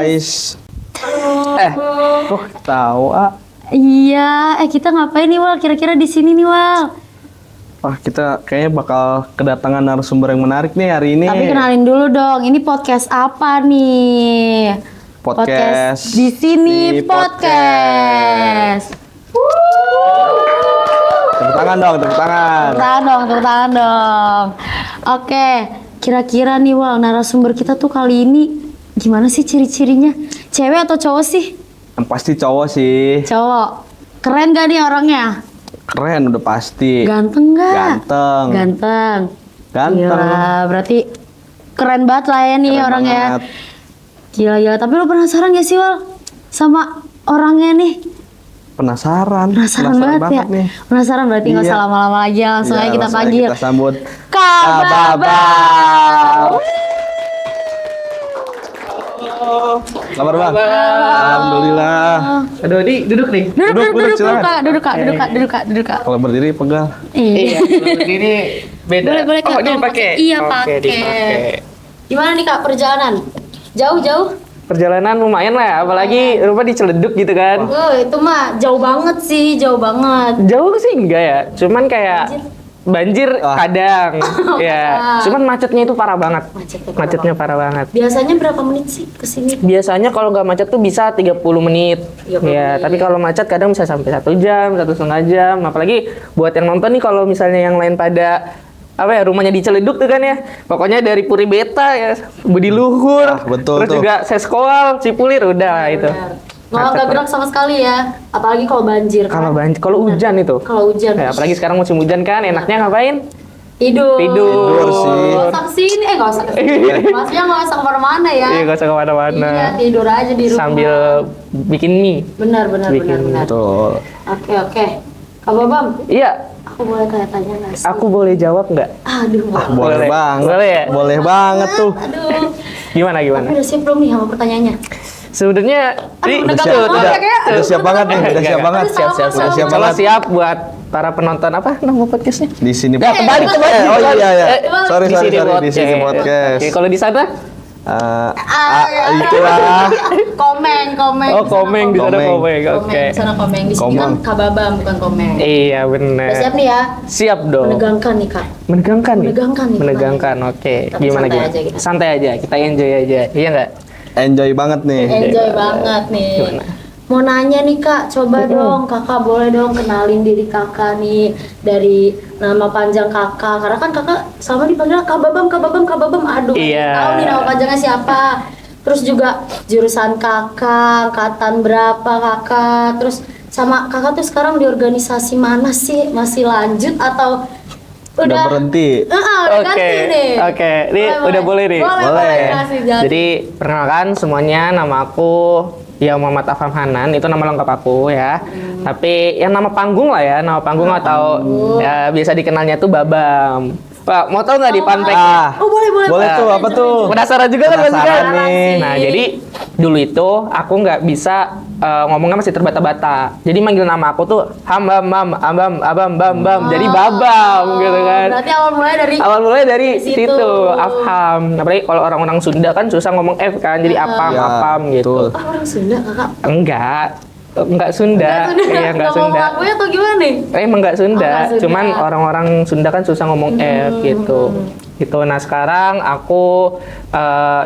guys. Kok tahu Iya, kita ngapain nih Wal? Kira-kira di sini nih Wal. Wah, kita kayaknya bakal kedatangan narasumber yang menarik nih hari ini. Tapi kenalin dulu dong, ini podcast apa nih? Podcast di sini podcast. Tepuk tangan dong, tepuk tangan. Tepuk tangan dong. Oke, kira-kira nih Wal, narasumber kita tuh kali ini gimana sih ciri-cirinya? Cewek atau cowok sih? Yang pasti cowok sih. Cowok. Keren gak nih orangnya? Keren udah pasti. Ganteng gak? Ganteng. Ganteng. Ganteng. Gila, berarti keren banget lah ya nih Keren orangnya. banget. Gila. Tapi lo penasaran gak sih Wal? Sama orangnya nih? Penasaran Banget ya? nih. Penasaran berarti nggak Iya. usah lama-lama lagi. Langsung aja kita langsung aja panggil. Kita sambut Kak Babam. Kabar Bang? Alhamdulillah. Aduh, di duduk nih. Duduk silakan. Kak. Duduk Kak. Kalau berdiri pegal. Iya. Ini beda. Boleh Kak. Oh, ini pakai. Iya, Oke, pakai. dipakai. Gimana nih Kak perjalanan? Jauh? Perjalanan lumayan lah, ya, apalagi rupa di Ciledug gitu kan. Itu mah jauh banget sih, jauh banget. Jauh sih enggak ya, cuman kayak banjir kadang. Ya, cuman macetnya itu parah banget. Macetnya parah banget. Biasanya berapa menit sih kesini? Biasanya kalau nggak macet tuh bisa 30 menit. 30 Ya, menit. tapi kalau macet kadang bisa sampai 1 jam, 1,5 jam. Apalagi buat yang nonton nih kalau misalnya yang lain pada rumahnya di Ciledug tuh kan ya. Pokoknya dari Puri Beta ya, Budi Luhur, betul terus tuh. juga Seskoal, Cipulir udah itu. Nggak gerak sama sekali ya, apalagi kalau banjir. Kalau hujan itu. Kalau hujan. Ya, apalagi sekarang musim hujan kan, enaknya ngapain? Tidur Tidur sih. Nggak usah kesini, nggak usah kesini. Maksudnya nggak usah kemana-mana ya. Iya, gak usah kemana-mana. Iya, tidur aja di rumah. Sambil bikin mie. Benar. Betul. Oke. Kak Babam, Iya, aku boleh tanya nggak sih? aku boleh jawab nggak? Aduh, Boleh banget. Boleh ya? Boleh banget tuh. aduh. Gimana? Aku udah siap belum nih sama pertanyaannya? Sebenarnya udah siap, gampang udah, ya, kayak. udah siap banget nih, udah siap banget. Siap. Udah siap Kalau banget. siap buat para penonton apa nama podcastnya? Di sini. Ya, kembali. Oh iya. Sorry, Di sini di sini podcast. Oke, kalau di sana? Itulah. Komeng. Oh, komeng di sana komeng. Oke. Di sana komeng. Di sini Komeng. kan Kak Babam bukan komeng. Iya, benar. Udah siap nih ya? Siap dong. Menegangkan nih Kak. Menegangkan nih. Menegangkan nih. Oke. Tapi Gimana santai gimana? aja kita. Santai aja. Kita enjoy aja. Iya nggak? Enjoy banget nih. Enjoy banget nih. Gimana? Mau nanya nih Kak, coba dong Kakak boleh dong kenalin diri Kakak nih dari nama panjang Kakak. Karena kan Kakak sama dipanggil Kak Babam. Aduh, Iya. tahu nih nama panjangnya siapa. Terus juga jurusan Kakak, angkatan berapa Kakak. Terus sama Kakak tuh sekarang di organisasi mana sih? Masih lanjut atau Udah berhenti. udah ganti nih. Oke. Ini udah boleh nih. Boleh. Kasih, jadi. Jadi perkenalkan semuanya, nama aku ya Muhammad Afam Hanan, itu nama lengkap aku ya. Tapi yang nama panggung lah ya, nama panggung atau ya biasa dikenalnya tuh Babam. Pak, mau tau nggak di fun fact? Oh boleh. Boleh tuh, apa tuh? Penasaran juga kan pasti kan? Penasaran nih. Nah, jadi dulu itu aku nggak bisa ngomongnya masih terbata-bata. Jadi manggil nama aku tuh Abam. Jadi Babam gitu kan. Berarti awal mulai dari situ, Afham. Apalagi kalau orang-orang Sunda kan susah ngomong F kan, jadi Apam, Ya, Apam gitu. betul. orang Sunda Kakak. Enggak Sunda. Iya, enggak Sunda. Ngomong aku atau gimana nih? Emang enggak Sunda, Oh, nggak Sunda. cuman orang-orang Sunda kan susah ngomong F gitu. Gitu. Nah, sekarang aku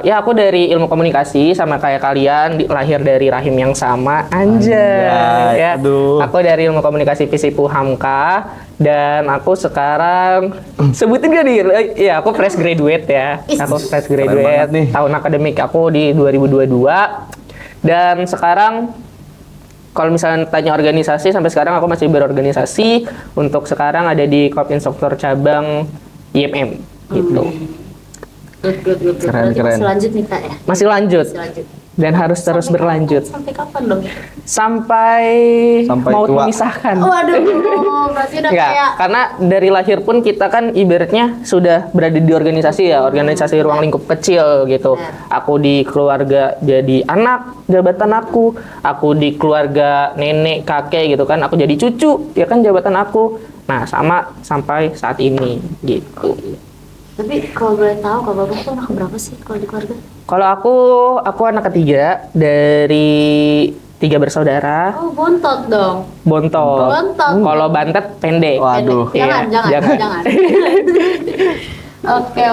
aku dari ilmu komunikasi sama kayak kalian, lahir dari rahim yang sama. Anjay. Ya. Aduh. Aku dari ilmu komunikasi Visipu Hamka dan aku sekarang sebutin gak nih? Ya, aku fresh graduate ya. Aku fresh Keren banget graduate. nih. Tahun akademik aku di 2022. Dan sekarang kalau misalnya tanya organisasi, sampai sekarang aku masih berorganisasi. Untuk sekarang ada di Kopinstruktur cabang IMM gitu. Good. Keren. Masih lanjut nih Kak ya? Masih lanjut dan harus terus berlanjut Sampai kapan dong? sampai mau tua. memisahkan. Waduh, berarti udah Enggak, kayak karena dari lahir pun kita kan ibaratnya sudah berada di organisasi ya, organisasi ruang lingkup kecil gitu. Aku di keluarga jadi anak, jabatan aku di keluarga nenek, kakek gitu kan, aku jadi cucu, ya kan jabatan aku. Nah, sama sampai saat ini gitu. Tapi kalau boleh tahu, Kak Babang tuh anak berapa sih kalau di keluarga? Kalau aku anak ketiga dari 3 bersaudara. Oh, bontot dong. Bontot. Bontot. Kalau bantet pendek. Waduh. Jangan, Iya, jangan. Oke.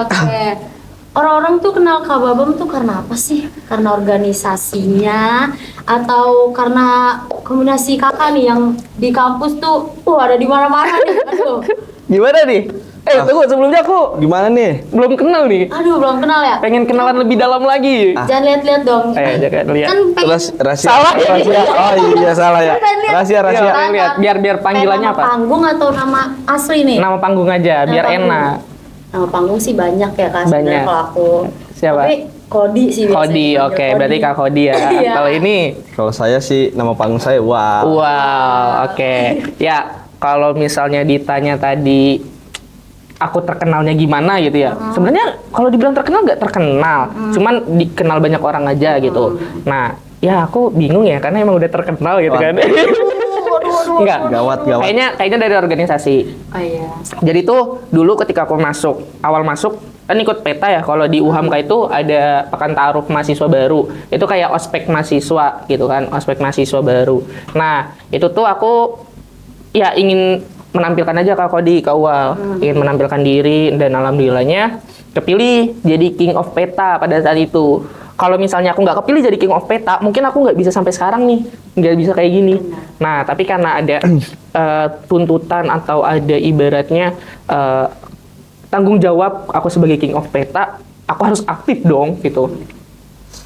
Orang-orang tuh kenal Kak Babam tuh karena apa sih? Karena organisasinya atau karena kombinasi kakak nih yang di kampus tuh ada di mana-mana nih. Aduh. Gimana nih? Tunggu, sebelumnya aku Gimana nih? belum kenal nih. Aduh, belum kenal ya? Pengen kenalan lebih dalam lagi. Jangan lihat-lihat dong. Jangan lihat. Kan pengen Rahasia. Salah. Rahasia. Oh iya salah ya. Rahasia. Iya, lihat. Biar panggilannya nama apa? panggung atau nama asli nih? Nama panggung aja, biar panggung. enak. Nama panggung sih banyak ya Kak sebenarnya Banyak. kalau aku. Siapa? Tapi Kodi sih biasanya. Kodi, dipanggil oke. Kodi. Berarti Kak Kodi ya. Iya. Kalau ini, Kalau saya sih nama panggung saya wow. wow, oke. Ya, kalau misalnya ditanya tadi aku terkenalnya gimana gitu ya. Sebenarnya kalau dibilang terkenal nggak terkenal, cuman dikenal banyak orang aja gitu. Nah, ya aku bingung ya karena emang udah terkenal gitu kan. Enggak. Gawat. Kayaknya dari organisasi. Oh iya. Jadi tuh dulu ketika aku awal masuk kan ikut peta ya. Kalau di UHAMKA itu ada pekan ta'aruf mahasiswa baru. Itu kayak ospek mahasiswa gitu kan, ospek mahasiswa baru. Nah, itu tuh aku ya ingin menampilkan aja Kak Kodi, Kak Uwal. Ingin menampilkan diri dan alhamdulillahnya kepilih jadi King of Peta pada saat itu. Kalau misalnya aku nggak kepilih jadi King of Peta, mungkin aku nggak bisa sampai sekarang nih, nggak bisa kayak gini. Nah, tapi karena ada tuntutan atau ada ibaratnya tanggung jawab aku sebagai King of Peta, aku harus aktif dong gitu.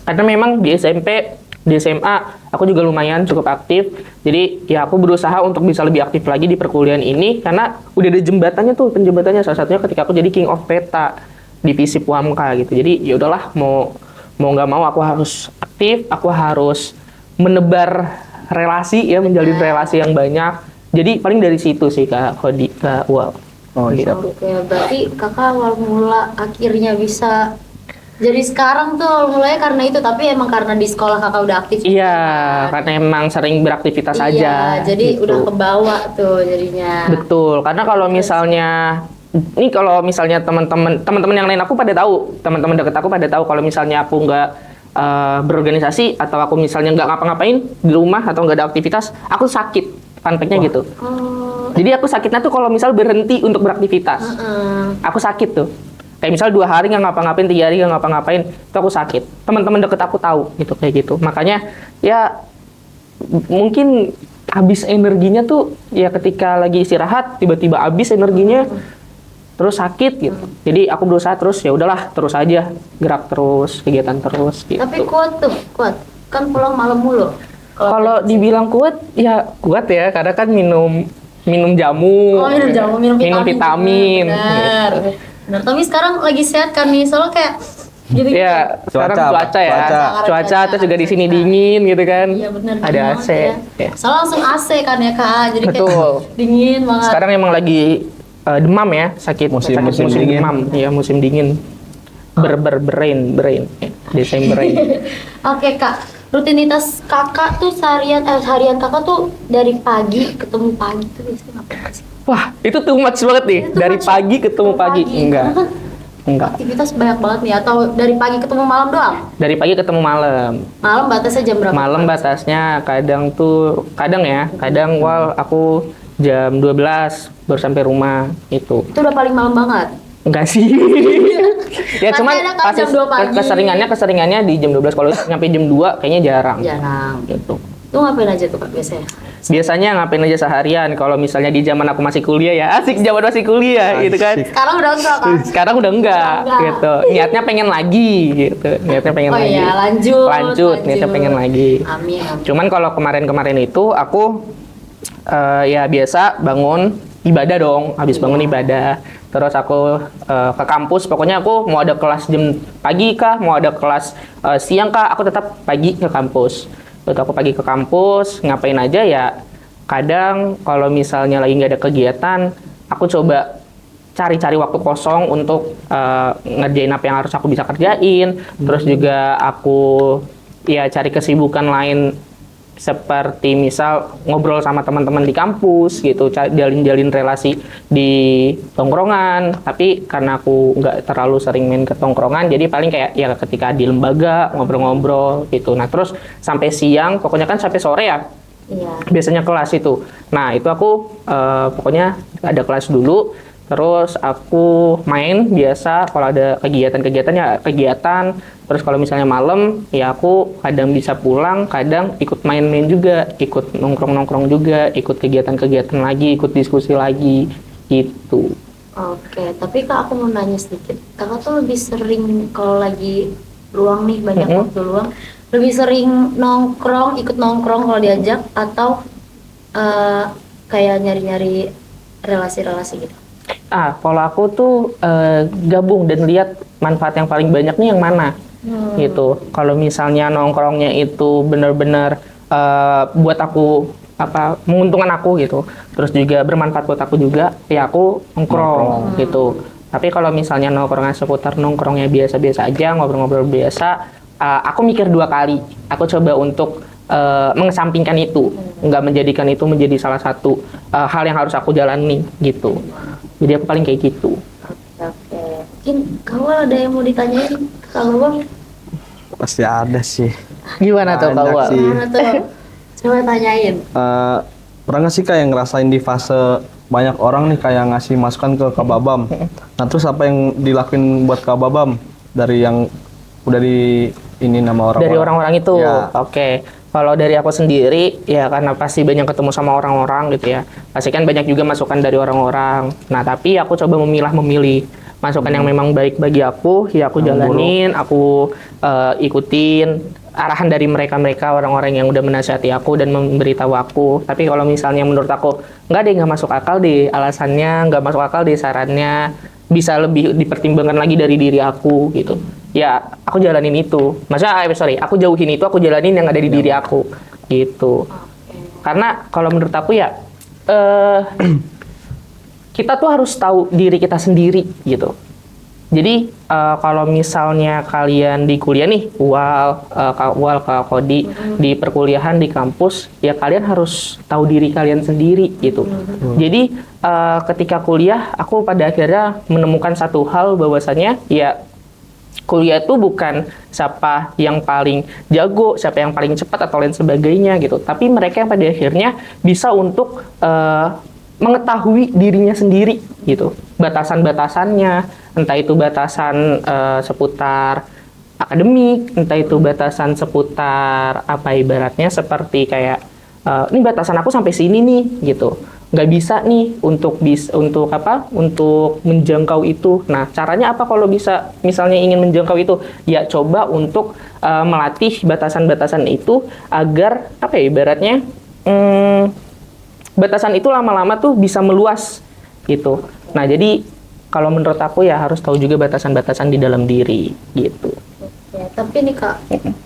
Karena memang di SMP, di SMA, aku juga lumayan cukup aktif. Jadi ya aku berusaha untuk bisa lebih aktif lagi di perkuliahan ini karena udah ada jembatannya tuh, penjembatannya salah satunya ketika aku jadi King of Peta divisi UHAMKA gitu. Jadi ya udahlah mau nggak mau aku harus aktif, aku harus menebar relasi ya, menjalin relasi yang banyak. Jadi paling dari situ sih Kak Kodi, Kak Uwal. Oh iya. Oke, berarti kakak awal mula akhirnya bisa jadi sekarang tuh awal mulanya karena itu, tapi emang karena di sekolah kakak udah aktif. Iya, karena emang sering beraktivitas aja. Iya, jadi gitu. udah kebawa tuh jadinya. Betul, karena kalau misalnya teman-teman yang lain aku pada tahu, teman-teman deket aku pada tahu kalau misalnya aku nggak berorganisasi atau aku misalnya nggak ngapa-ngapain di rumah atau nggak ada aktivitas, aku sakit. Fun fact-nya gitu. Oh, Jadi aku sakitnya tuh kalau misal berhenti untuk beraktivitas. Aku sakit tuh. Kayak misal 2 hari nggak ngapa-ngapain, 3 hari nggak ngapa-ngapain, itu aku sakit. Teman-teman deket aku tahu gitu kayak gitu. Makanya ya mungkin habis energinya tuh ya ketika lagi istirahat tiba-tiba habis energinya, terus sakit gitu. Jadi aku berusaha terus ya udahlah terus aja gerak terus, kegiatan terus gitu. tapi kuat kan pulang malam mulu. Kalau dibilang kuat ya karena kan minum jamu, minum jamu, minum vitamin. Benar. Benar. Tapi sekarang lagi sehat kan nih, soalnya kayak gitu. Ya, sekarang Cuaca, ya. Cuaca terus juga di sini dingin gitu kan. Iya benar. Ada AC. Ya. Soalnya langsung AC kan ya Kak. Jadi Betul. kayak dingin banget. Sekarang emang lagi demam ya, sakit Musim musim dingin. demam. Iya, musim dingin. Brain. Desember. Oke Kak. Rutinitas kakak tuh harian kakak tuh dari pagi ketemu pagi tuh biasanya ngapain sih? Wah, itu too much banget nih. Itu Dari macam- pagi ketemu pagi. Karena kan Enggak. aktivitas banyak banget nih, atau dari pagi ketemu malam doang? Dari pagi ketemu malam. Malam batasnya jam berapa? Malam batasnya kadang wal aku jam 12 baru sampai rumah itu. Itu udah paling malam banget. Enggak sih. Ya Kan cuman enak kan pasti jam 2 pagi. keseringannya di jam 12. Kalau nyampe jam 2 kayaknya jarang. Jarang. Gitu. Lu ngapain aja tuh Kak biasanya? Biasanya ngapain aja seharian kalau misalnya di zaman aku masih kuliah ya. Asik zaman masih kuliah gitu kan. Asik. Sekarang udah enggak kan? Sekarang udah enggak Enggak. gitu. Niatnya pengen lagi gitu. Niatnya pengen Oh lagi. iya, lanjut. Niatnya pengen lagi. Amin. Cuman kalau kemarin itu aku ya biasa bangun ibadah dong, habis bangun ibadah. Terus aku ke kampus, pokoknya aku mau ada kelas jam pagi kah, mau ada kelas siang kah, aku tetap pagi ke kampus. Terus aku pagi ke kampus, ngapain aja ya. Kadang kalau misalnya lagi nggak ada kegiatan, aku coba cari-cari waktu kosong untuk ngerjain apa yang harus aku bisa kerjain. Terus juga aku ya cari kesibukan lain seperti misal ngobrol sama teman-teman di kampus gitu, jalin-jalin relasi di tongkrongan. Tapi karena aku nggak terlalu sering main ke tongkrongan, jadi paling kayak ya ketika di lembaga ngobrol-ngobrol gitu. Nah terus sampai siang, pokoknya kan sampai sore ya. Iya. Biasanya kelas itu. Nah itu aku pokoknya ada kelas dulu, terus aku main biasa. Kalau ada kegiatan-kegiatan ya kegiatan. Terus kalau misalnya malam ya aku kadang bisa pulang, kadang ikut main-main juga, ikut nongkrong-nongkrong juga, ikut kegiatan-kegiatan lagi, ikut diskusi lagi gitu. Oke, tapi Kak aku mau nanya sedikit. Kakak tuh lebih sering kalau lagi luang nih, banyak waktu luang, lebih sering nongkrong, ikut nongkrong kalau diajak, atau kayak nyari-nyari relasi-relasi gitu? Kalau aku tuh gabung dan lihat manfaat yang paling banyak nih yang mana gitu. Kalau misalnya nongkrongnya itu benar-benar buat aku menguntungkan aku gitu, terus juga bermanfaat buat aku juga, ya aku nongkrong gitu. Tapi kalau misalnya nongkrongnya seputar nongkrongnya biasa-biasa aja, ngobrol-ngobrol biasa, aku mikir 2 kali. Aku coba untuk mengesampingkan itu, nggak menjadikan itu menjadi salah satu hal yang harus aku jalani gitu. Jadi aku paling kayak gitu. Oke. Mungkin kamu ada yang mau ditanyain ke Kang Bang? Pasti ada sih. Gimana tuh Banyak Kak? sih. Mana tuh? Coba tanyain. Pernah nggak sih Kak yang ngerasain di fase banyak orang nih kayak ngasih masukan ke Kak Babam? Nah terus apa yang dilakuin buat Kak Babam dari yang udah di ini nama orang-orang? Dari orang-orang itu, Ya. Oke. Kalau dari aku sendiri, ya karena pasti banyak ketemu sama orang-orang gitu ya. Pasti kan banyak juga masukan dari orang-orang. Nah, tapi aku coba memilih masukan yang memang baik bagi aku, ya aku jalanin, aku ikutin arahan dari mereka-mereka orang-orang yang udah menasihati aku dan memberitahu aku. Tapi kalau misalnya menurut aku, nggak masuk akal deh alasannya, nggak masuk akal deh sarannya, bisa lebih dipertimbangkan lagi dari diri aku gitu. Ya, aku jalanin itu. Aku jauhin itu, aku jalanin yang ada di diri aku gitu. Karena kalau menurut aku ya kita tuh harus tahu diri kita sendiri gitu. Jadi kalau misalnya kalian di kuliah nih, Kak Kodi, di perkuliahan di kampus, ya kalian harus tahu diri kalian sendiri gitu. Jadi ketika kuliah, aku pada akhirnya menemukan satu hal bahwasanya ya kuliah itu bukan siapa yang paling jago, siapa yang paling cepat atau lain sebagainya gitu. Tapi mereka yang pada akhirnya bisa untuk mengetahui dirinya sendiri gitu. Batasan-batasannya, entah itu batasan seputar akademik, entah itu batasan seputar ibaratnya seperti kayak ini batasan aku sampai sini nih gitu. Nggak bisa nih untuk menjangkau itu. Nah, caranya apa kalau bisa misalnya ingin menjangkau itu? Ya coba untuk melatih batasan-batasan itu agar ibaratnya batasan itu lama-lama tuh bisa meluas gitu. Nah, jadi kalau menurut aku ya harus tahu juga batasan-batasan di dalam diri gitu. Ya, tapi nih Kak,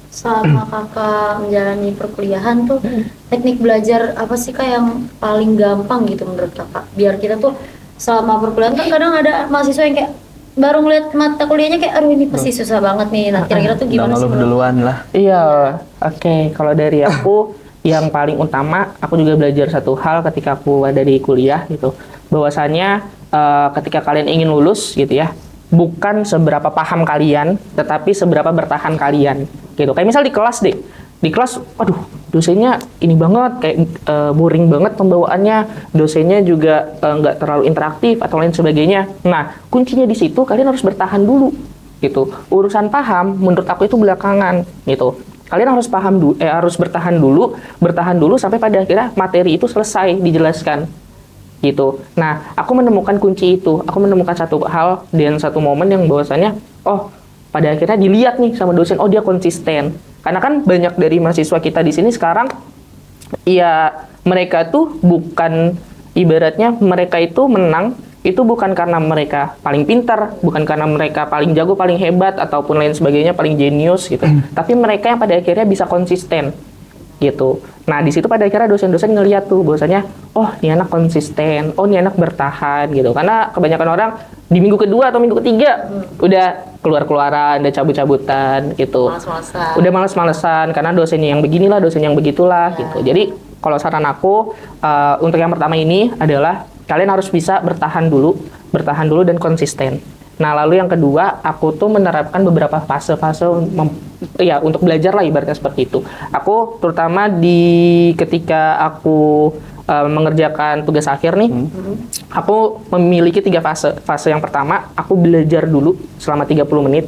selama Kakak menjalani perkuliahan tuh teknik belajar apa sih Kak yang paling gampang gitu menurut Kakak? Biar kita tuh selama perkuliahan kan kadang ada mahasiswa yang kayak baru ngeliat mata kuliahnya kayak aduh ini pasti susah banget nih. Nah, kira-kira tuh gimana sih? duluan lah. Iya, oke. Kalau dari aku yang paling utama, aku juga belajar satu hal ketika aku ada di kuliah gitu. Bahwasanya ketika kalian ingin lulus gitu ya, bukan seberapa paham kalian, tetapi seberapa bertahan kalian gitu. Kayak misal di kelas deh. Di kelas, aduh, dosennya ini banget, kayak boring banget pembawaannya, dosennya juga nggak terlalu interaktif atau lain sebagainya. Nah, kuncinya di situ kalian harus bertahan dulu gitu. Urusan paham menurut aku itu belakangan gitu. Kalian harus harus bertahan dulu sampai pada akhirnya materi itu selesai dijelaskan gitu. Nah, aku menemukan kunci itu. Aku menemukan satu hal dan satu momen yang bahwasanya, pada akhirnya dilihat nih sama dosen, dia konsisten. Karena kan banyak dari mahasiswa kita di sini sekarang, ya mereka tuh bukan, ibaratnya mereka itu menang, itu bukan karena mereka paling pintar, bukan karena mereka paling jago, paling hebat, ataupun lain sebagainya, paling jenius gitu. Tapi mereka yang pada akhirnya bisa konsisten gitu. Nah di situ pada akhirnya dosen-dosen ngeliat tuh bahwasanya oh ini anak konsisten, oh ini anak bertahan gitu. Karena kebanyakan orang di minggu kedua atau minggu ketiga udah keluar-keluaran, udah cabut-cabutan gitu. Males-malesan. Udah males-malesan karena dosennya yang beginilah, dosen yang begitulah gitu. Jadi kalau saran aku untuk yang pertama ini adalah kalian harus bisa bertahan dulu dan konsisten. Nah, lalu yang kedua, aku tuh menerapkan beberapa fase-fase untuk belajar lah ibaratnya seperti itu. Aku terutama ketika aku mengerjakan tugas akhir nih, aku memiliki 3 fase. Fase yang pertama, aku belajar dulu selama 30 menit.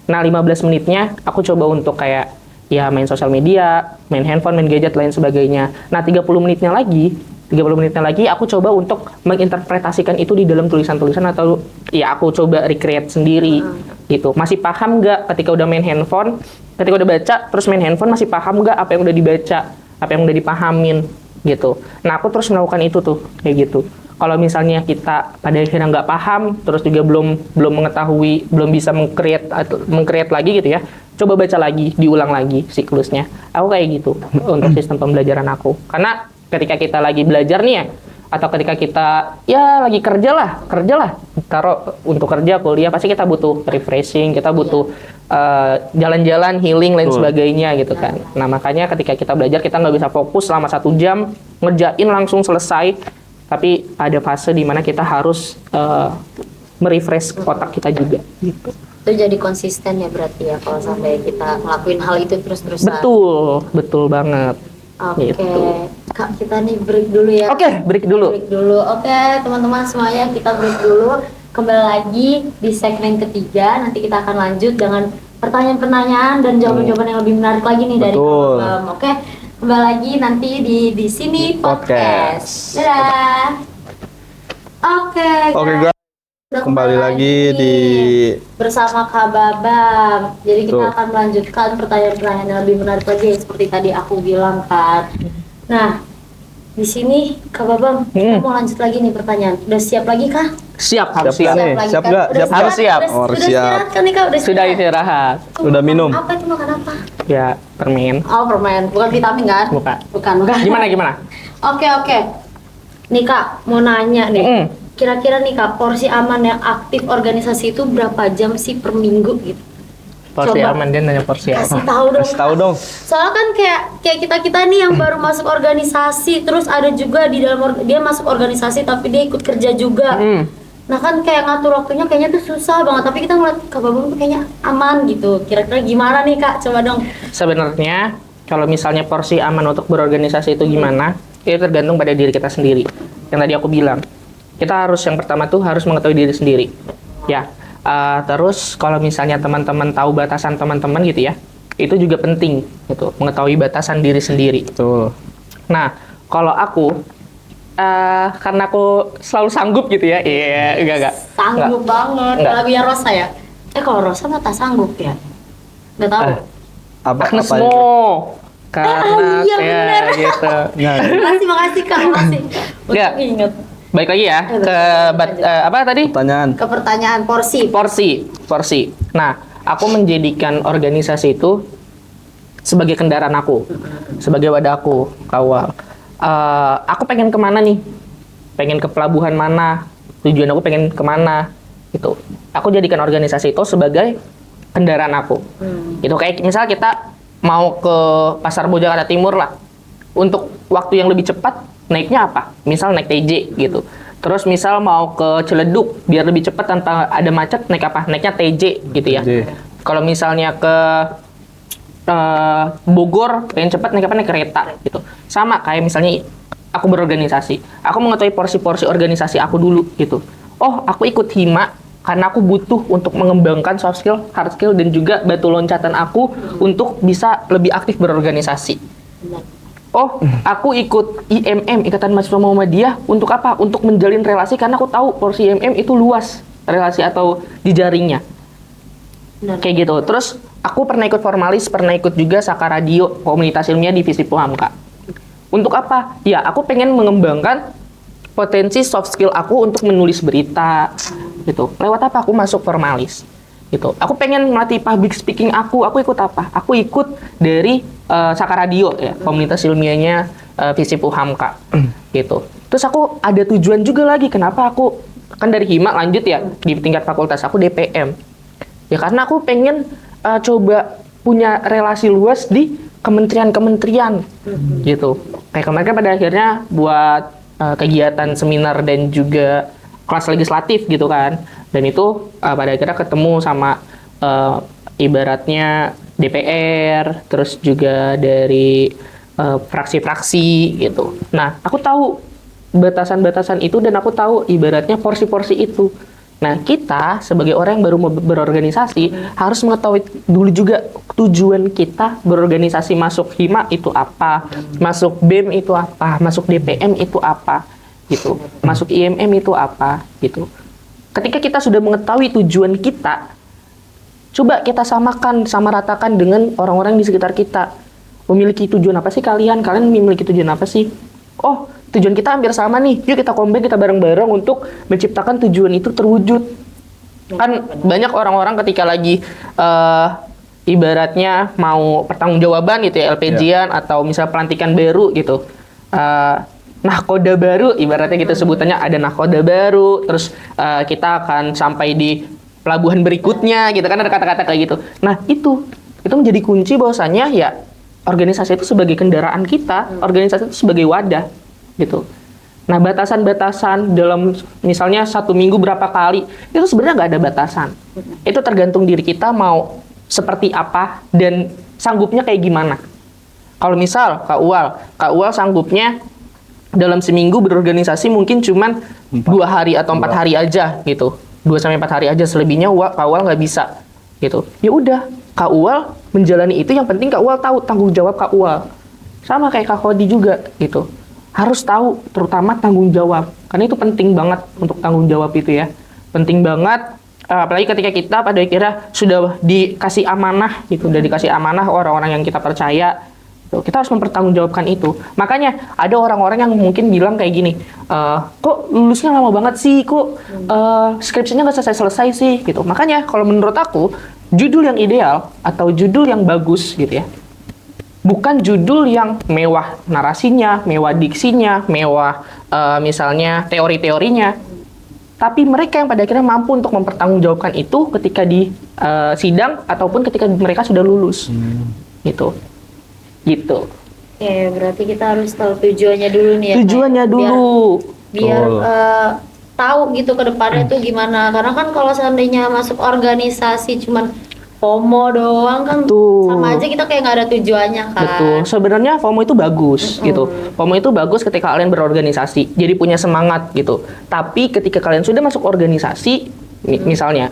Nah, 15 menitnya aku coba untuk kayak ya main sosial media, main handphone, main gadget, lain sebagainya. Nah, 30 menitnya lagi aku coba untuk menginterpretasikan itu di dalam tulisan-tulisan atau ya aku coba recreate sendiri gitu. Masih paham nggak ketika udah main handphone, ketika udah baca terus main handphone masih paham nggak apa yang udah dibaca, apa yang udah dipahamin gitu. Nah aku terus melakukan itu tuh kayak gitu. Kalau misalnya kita pada akhirnya nggak paham, terus juga belum mengetahui, belum bisa meng-create lagi gitu ya, coba baca lagi, diulang lagi siklusnya. Aku kayak gitu untuk sistem pembelajaran aku. Karena ketika kita lagi belajar nih ya, atau ketika kita ya lagi kerja lah, taruh untuk kerja, kuliah, pasti kita butuh refreshing, kita butuh jalan-jalan, healing, lain sebagainya gitu kan. Nah makanya ketika kita belajar, kita nggak bisa fokus selama 1 jam, ngerjain langsung selesai, tapi ada fase di mana kita harus merefresh otak kita juga gitu. Itu jadi konsisten ya berarti ya kalau sampai kita ngelakuin hal itu terus-terusan. Betul banget. Oke, Gitu. Kak kita nih break dulu ya. Oke, break dulu. Oke, teman-teman semuanya kita break dulu. Kembali lagi di segmen ketiga. Nanti kita akan lanjut dengan pertanyaan-pertanyaan dan jawaban-jawaban yang lebih menarik lagi nih dari Betul. Kak. Oke, kembali lagi nanti di sini podcast. Podcast. Dadah. Oke, Guys, udah kembali lagi di bersama Kak Babam. Jadi kita Tuh. akan melanjutkan pertanyaan-pertanyaan yang lebih menarik lagi seperti tadi aku bilang kan. Nah, di sini Kak Babam, kita mau lanjut lagi nih pertanyaan. Udah siap lagi Kak? Siap, harus siap. nih. lagi Siap kan? nggak? Udah Siap nggak? Harus siap. Udah, Oh, udah siap. istirahat kan nih Kak? Sudah istirahat. Itu Udah makan minum. Apa itu makan apa? Ya, permen. Oh permen, bukan vitamin kan? Bukan. Bukan. Gimana? Oke. Nih Kak, mau nanya nih. Kira-kira nih Kak, porsi aman yang aktif organisasi itu berapa jam sih per minggu gitu? Porsi Coba. aman, dia nanya porsi Kasih apa. tahu dong. kasih tahu Kak. dong. Soalnya kan kayak kita nih yang baru masuk organisasi, terus ada juga di dalam dia masuk organisasi tapi dia ikut kerja juga. Nah kan kayak ngatur waktunya kayaknya tuh susah banget, tapi kita ngeliat Kak Babang tuh kayaknya aman gitu. Kira-kira gimana nih Kak? Coba dong. Sebenarnya, kalau misalnya porsi aman untuk berorganisasi itu gimana, itu tergantung pada diri kita sendiri. Yang tadi aku bilang, kita yang pertama tuh harus mengetahui diri sendiri. Ya, terus kalau misalnya teman-teman tahu batasan teman-teman gitu ya, itu juga penting gitu, mengetahui batasan diri sendiri. Betul. Nah, kalau aku, karena aku selalu sanggup gitu ya, enggak. Sanggup banget. Enggak. Lagunya Rosa ya? Kalau Rosa mah tak sanggup ya? Nggak tahu. Apa Agnes apa Mo. Karena iya, ya bener. gitu. Makasih Kak, makasih. Nggak. Untuk inget. Baik lagi ya ke apa tadi? pertanyaan? Ke pertanyaan porsi. Porsi. Nah, aku menjadikan organisasi itu sebagai kendaraan aku, sebagai wadah aku, kawal. Aku pengen kemana nih? Pengen ke pelabuhan mana? Tujuan aku pengen kemana? Gitu. Aku jadikan organisasi itu sebagai kendaraan aku. Gitu. Kayak misal kita mau ke Pasar Bo Jakarta Timur lah. Untuk waktu yang lebih cepat, naiknya apa? Misal naik TJ gitu. Terus misal mau ke Ciledug, biar lebih cepat tanpa ada macet, naik apa? Naiknya TJ gitu ya. TJ. Kalau misalnya ke Bogor, pengen cepat naik apa? Naik kereta gitu. Sama kayak misalnya aku berorganisasi. Aku mengetahui porsi-porsi organisasi aku dulu gitu. Oh, aku ikut HIMA karena aku butuh untuk mengembangkan soft skill, hard skill, dan juga batu loncatan aku untuk bisa lebih aktif berorganisasi. Oh, aku ikut IMM, Ikatan Mahasiswa Muhammadiyah, untuk apa? Untuk menjalin relasi, karena aku tahu porsi IMM itu luas relasi atau jejaringnya. Benar. Kayak gitu. Terus aku pernah ikut formalis, pernah ikut juga Saka Radio, komunitas ilmiah divisi Puhamka. Untuk apa? Ya, aku pengen mengembangkan potensi soft skill aku untuk menulis berita gitu. Lewat apa? Aku masuk formalis. gitu. Aku pengen melatih public speaking aku ikut apa? Aku ikut dari Saka Radio ya, komunitas ilmiahnya FISIP Hamka gitu. Terus aku ada tujuan juga lagi, kenapa aku kan dari Hima lanjut ya di tingkat fakultas aku DPM. Ya karena aku pengen coba punya relasi luas di kementerian-kementerian gitu. Kayak kemarin kan pada akhirnya buat kegiatan seminar dan juga kelas legislatif gitu kan. Dan itu pada akhirnya ketemu sama ibaratnya DPR, terus juga dari fraksi-fraksi gitu. Nah, aku tahu batasan-batasan itu dan aku tahu ibaratnya porsi-porsi itu. Nah, kita sebagai orang yang baru mau berorganisasi harus mengetahui dulu juga tujuan kita berorganisasi, masuk Hima itu apa, masuk BEM itu apa, masuk DPM itu apa, gitu. Masuk IMM itu apa, gitu. Ketika kita sudah mengetahui tujuan kita, coba kita sama ratakan dengan orang-orang di sekitar kita. Memiliki tujuan apa sih kalian? Kalian memiliki tujuan apa sih? Oh, tujuan kita hampir sama nih. Yuk kita combine, kita bareng-bareng untuk menciptakan tujuan itu terwujud. Kan banyak orang-orang ketika lagi ibaratnya mau pertanggungjawaban gitu ya, LPG-an atau misal pelantikan baru gitu. Nahkoda baru, ibaratnya gitu sebutannya ada nahkoda baru, terus kita akan sampai di pelabuhan berikutnya gitu kan, ada kata-kata kayak gitu. Nah, itu menjadi kunci bahwasanya ya organisasi itu sebagai kendaraan kita, organisasi itu sebagai wadah gitu. Nah, batasan-batasan dalam misalnya 1 minggu berapa kali, itu sebenarnya nggak ada batasan. Itu tergantung diri kita mau seperti apa dan sanggupnya kayak gimana. Kalau misal Kak Uwal sanggupnya dalam seminggu berorganisasi mungkin cuman 2 hari atau 4 hari aja gitu. 2-4 hari aja, selebihnya Kak Uwal nggak bisa gitu. Ya udah, Kak Uwal menjalani itu, yang penting Kak Uwal tahu tanggung jawab Kak Uwal. Sama kayak Kak Khodi juga gitu. Harus tahu terutama tanggung jawab. Karena itu penting banget untuk tanggung jawab itu ya. Penting banget apalagi ketika kita pada akhirnya sudah dikasih amanah gitu, udah dikasih amanah orang-orang yang kita percaya. Kita harus mempertanggungjawabkan itu. Makanya ada orang-orang yang mungkin bilang kayak gini, kok lulusnya lama banget sih, kok skripsinya nggak selesai-selesai sih, gitu. Makanya kalau menurut aku, judul yang ideal atau judul yang bagus gitu ya, bukan judul yang mewah narasinya, mewah diksinya, mewah misalnya teori-teorinya, tapi mereka yang pada akhirnya mampu untuk mempertanggungjawabkan itu ketika di sidang ataupun ketika mereka sudah lulus, gitu. Ya, berarti kita harus tahu tujuannya dulu nih ya. Tujuannya dulu. Biar tahu gitu ke depannya tuh gimana. Karena kan kalau seandainya masuk organisasi cuman FOMO doang kan sama aja kita kayak nggak ada tujuannya kan. Betul. Sebenarnya FOMO itu bagus gitu. FOMO itu bagus ketika kalian berorganisasi. Jadi punya semangat gitu. Tapi ketika kalian sudah masuk organisasi, misalnya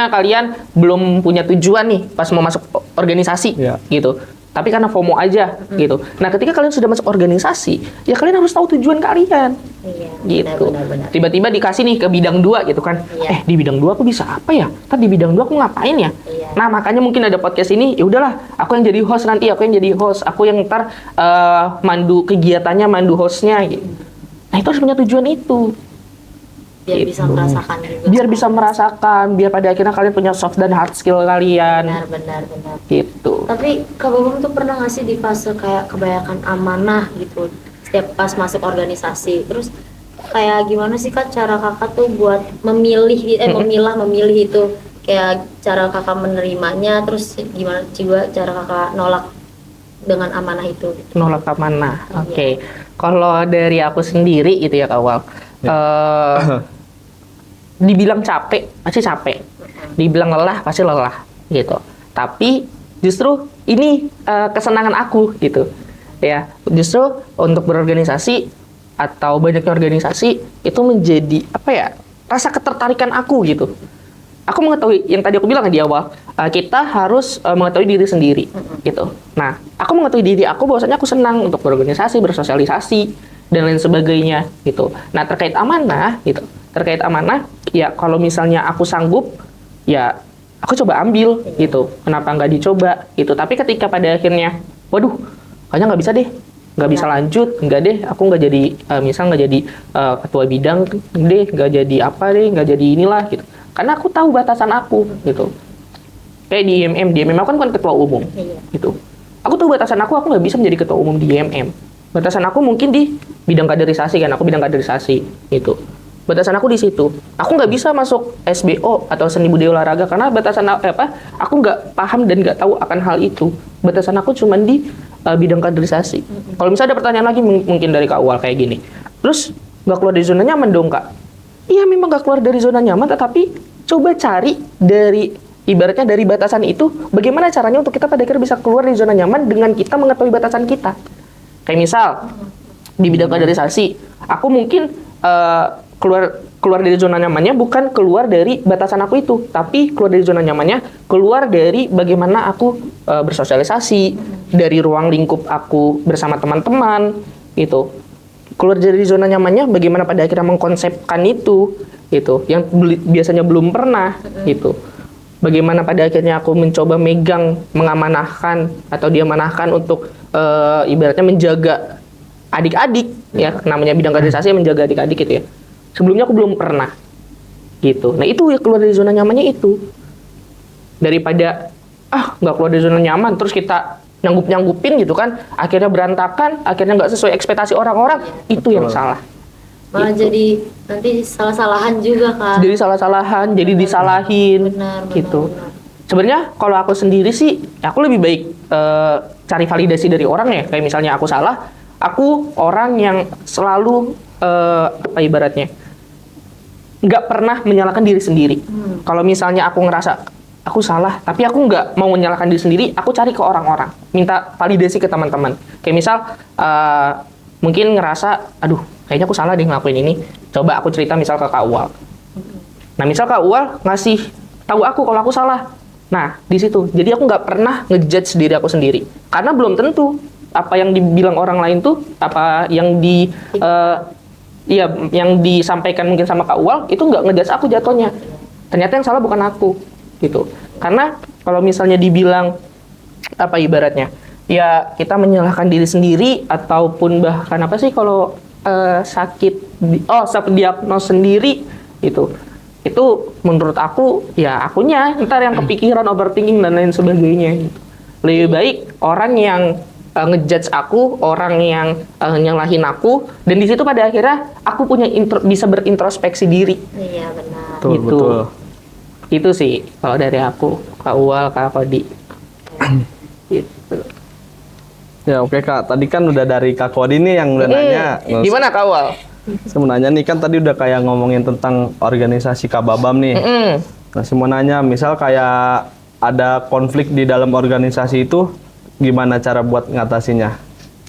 kalian belum punya tujuan nih pas mau masuk organisasi gitu. Tapi karena FOMO aja gitu. Nah, ketika kalian sudah masuk organisasi, ya kalian harus tahu tujuan kalian. Iya, gitu. Benar. Tiba-tiba dikasih nih ke bidang 2 gitu kan. Iya. Di bidang 2 aku bisa apa ya? Ntar di bidang 2 aku ngapain ya? Iya. Nah, makanya mungkin ada podcast ini, ya udahlah, aku yang jadi host nanti, aku yang ntar mandu kegiatannya, mandu hostnya gitu. Nah, itu harus punya tujuan itu. Biar bisa merasakan juga. Biar bisa merasakan, biar pada akhirnya kalian punya soft dan hard skill kalian. Benar. Gitu. Tapi Kak Babam tuh pernah nggak sih di fase kayak kebanyakan amanah gitu setiap pas masuk organisasi, terus kayak gimana sih Kak cara Kakak tuh buat memilih itu, kayak cara Kakak menerimanya, terus gimana juga cara Kakak nolak dengan amanah itu gitu. Nolak amanah. Oke. Kalau dari aku sendiri gitu ya Kak Wal. Dibilang capek, pasti capek. Dibilang lelah, pasti lelah gitu. Tapi justru ini kesenangan aku gitu. Ya, justru untuk berorganisasi atau banyaknya organisasi itu menjadi rasa ketertarikan aku gitu. Aku mengetahui yang tadi aku bilang di awal, kita harus mengetahui diri sendiri gitu. Nah, aku mengetahui diri aku bahwasanya aku senang untuk berorganisasi, bersosialisasi dan lain sebagainya gitu. Nah, terkait amanah, ya kalau misalnya aku sanggup, ya aku coba ambil gitu. Kenapa nggak dicoba gitu? Tapi ketika pada akhirnya, waduh, kayaknya nggak bisa deh, nggak bisa lanjut, nggak deh, aku nggak jadi, nggak jadi ketua bidang deh, nggak jadi apa deh, nggak jadi inilah gitu. Karena aku tahu batasan aku gitu. Kayak di IMM aku kan ketua umum gitu. Aku tahu batasan aku nggak bisa menjadi ketua umum di IMM. Batasan aku mungkin di bidang kaderisasi kan, aku bidang kaderisasi gitu. Batasan aku di situ. Aku nggak bisa masuk SBO atau seni budaya olahraga karena batasan aku nggak paham dan nggak tahu akan hal itu. Batasan aku cuma di bidang kaderisasi. Kalau misalnya ada pertanyaan lagi mungkin dari Kak Uwal kayak gini. Terus nggak keluar dari zona nyaman dong Kak? Iya memang nggak keluar dari zona nyaman, tetapi coba cari dari ibaratnya dari batasan itu, bagaimana caranya untuk kita pada akhirnya bisa keluar dari zona nyaman dengan kita mengetahui batasan kita. Kayak misal di bidang kaderisasi, aku mungkin keluar dari zona nyamannya bukan keluar dari batasan aku itu, tapi keluar dari zona nyamannya keluar dari bagaimana aku bersosialisasi, dari ruang lingkup aku bersama teman-teman gitu. Keluar dari zona nyamannya bagaimana pada akhirnya mengkonsepkan itu gitu, yang biasanya belum pernah gitu. Bagaimana pada akhirnya aku mencoba mengamanahkan atau diamanahkan untuk ibaratnya menjaga adik-adik ya, namanya bidang kaderisasi menjaga adik-adik gitu ya. Sebelumnya aku belum pernah gitu. Nah itu ya keluar dari zona nyamannya itu. Daripada nggak keluar dari zona nyaman terus kita nyanggup-nyanggupin gitu kan, akhirnya berantakan, akhirnya nggak sesuai ekspektasi orang-orang, itu yang salah. Malah gitu. jadi nanti salah-salahan juga kan. Jadi salah-salahan, jadi disalahin gitu. Sebenarnya kalau aku sendiri sih, aku lebih baik cari validasi dari orang ya. Kayak misalnya aku salah, aku orang yang selalu ibaratnya nggak pernah menyalahkan diri sendiri. Kalau misalnya aku ngerasa aku salah, tapi aku nggak mau menyalahkan diri sendiri, aku cari ke orang-orang, minta validasi ke teman-teman. Kayak misal mungkin ngerasa, aduh kayaknya aku salah deh ngelakuin ini. Coba aku cerita misal ke Kak Uwal. Nah misal Kak Uwal ngasih tahu aku kalau aku salah. Nah di situ, jadi aku nggak pernah ngejudge diri aku sendiri, karena belum tentu apa yang dibilang orang lain tuh, apa yang yang disampaikan mungkin sama Kak Uwal itu nggak ngejudge aku jatuhnya. Ternyata yang salah bukan aku gitu. Karena kalau misalnya dibilang ibaratnya, ya kita menyalahkan diri sendiri ataupun bahkan kalau self diagnos sendiri gitu. Itu menurut aku ya akunya ntar yang kepikiran overthinking dan lain sebagainya gitu. Lebih baik orang yang ngejudge aku, orang yang nyalahin aku, dan di situ pada akhirnya aku punya bisa berintrospeksi diri. Iya benar. Betul, gitu. betul. Itu sih kalau dari aku, Kak Uwal, Kak Kodi. Gitu. Ya oke Kak, tadi kan udah dari Kak Kodi nih yang udah nanya. Gimana Kak Uwal? Saya mau nanya nih, kan tadi udah kayak ngomongin tentang organisasi Kababam nih. Nah, saya mau nanya, misal kayak ada konflik di dalam organisasi itu, gimana cara buat ngatasinnya?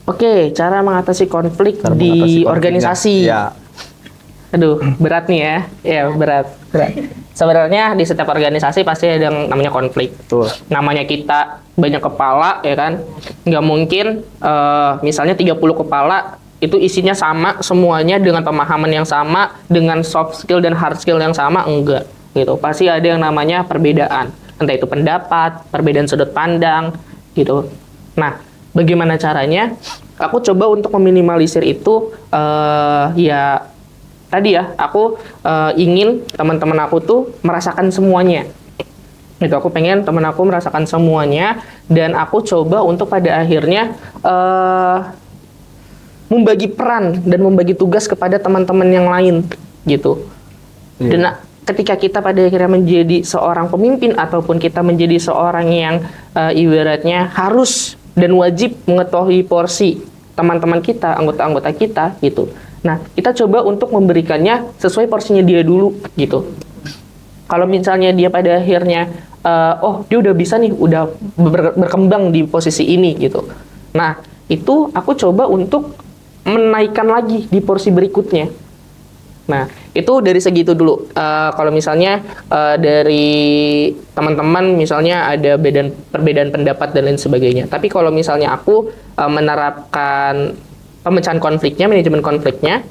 Oke, cara mengatasi konflik Cara di mengatasi konfliknya. organisasi. Ya, Aduh, berat nih ya. Ya, berat. Sebenarnya di setiap organisasi pasti ada yang namanya konflik. betul. Namanya kita banyak kepala, ya kan? Nggak mungkin, misalnya 30 kepala, itu isinya sama semuanya dengan pemahaman yang sama, dengan soft skill dan hard skill yang sama, enggak. Gitu. Pasti ada yang namanya perbedaan. Entah itu pendapat, perbedaan sudut pandang, gitu. Nah, bagaimana caranya? Aku coba untuk meminimalisir itu, ya tadi ya, aku ingin teman-teman aku tuh merasakan semuanya. Gitu, aku pengen teman aku merasakan semuanya, dan aku coba untuk pada akhirnya membagi peran dan membagi tugas kepada teman-teman yang lain, gitu. Iya. Dan ketika kita pada akhirnya menjadi seorang pemimpin ataupun kita menjadi seorang yang ibaratnya harus dan wajib mengetahui porsi teman-teman kita, anggota-anggota kita, gitu. Nah, kita coba untuk memberikannya sesuai porsinya dia dulu, gitu. Kalau misalnya dia pada akhirnya, dia udah bisa nih, udah berkembang di posisi ini, gitu. Nah, itu aku coba untuk menaikkan lagi di porsi berikutnya. Nah, itu dari segi itu dulu. Kalau misalnya dari teman-teman misalnya ada perbedaan pendapat dan lain sebagainya. Tapi kalau misalnya aku menerapkan pemecahan konfliknya, manajemen konfliknya,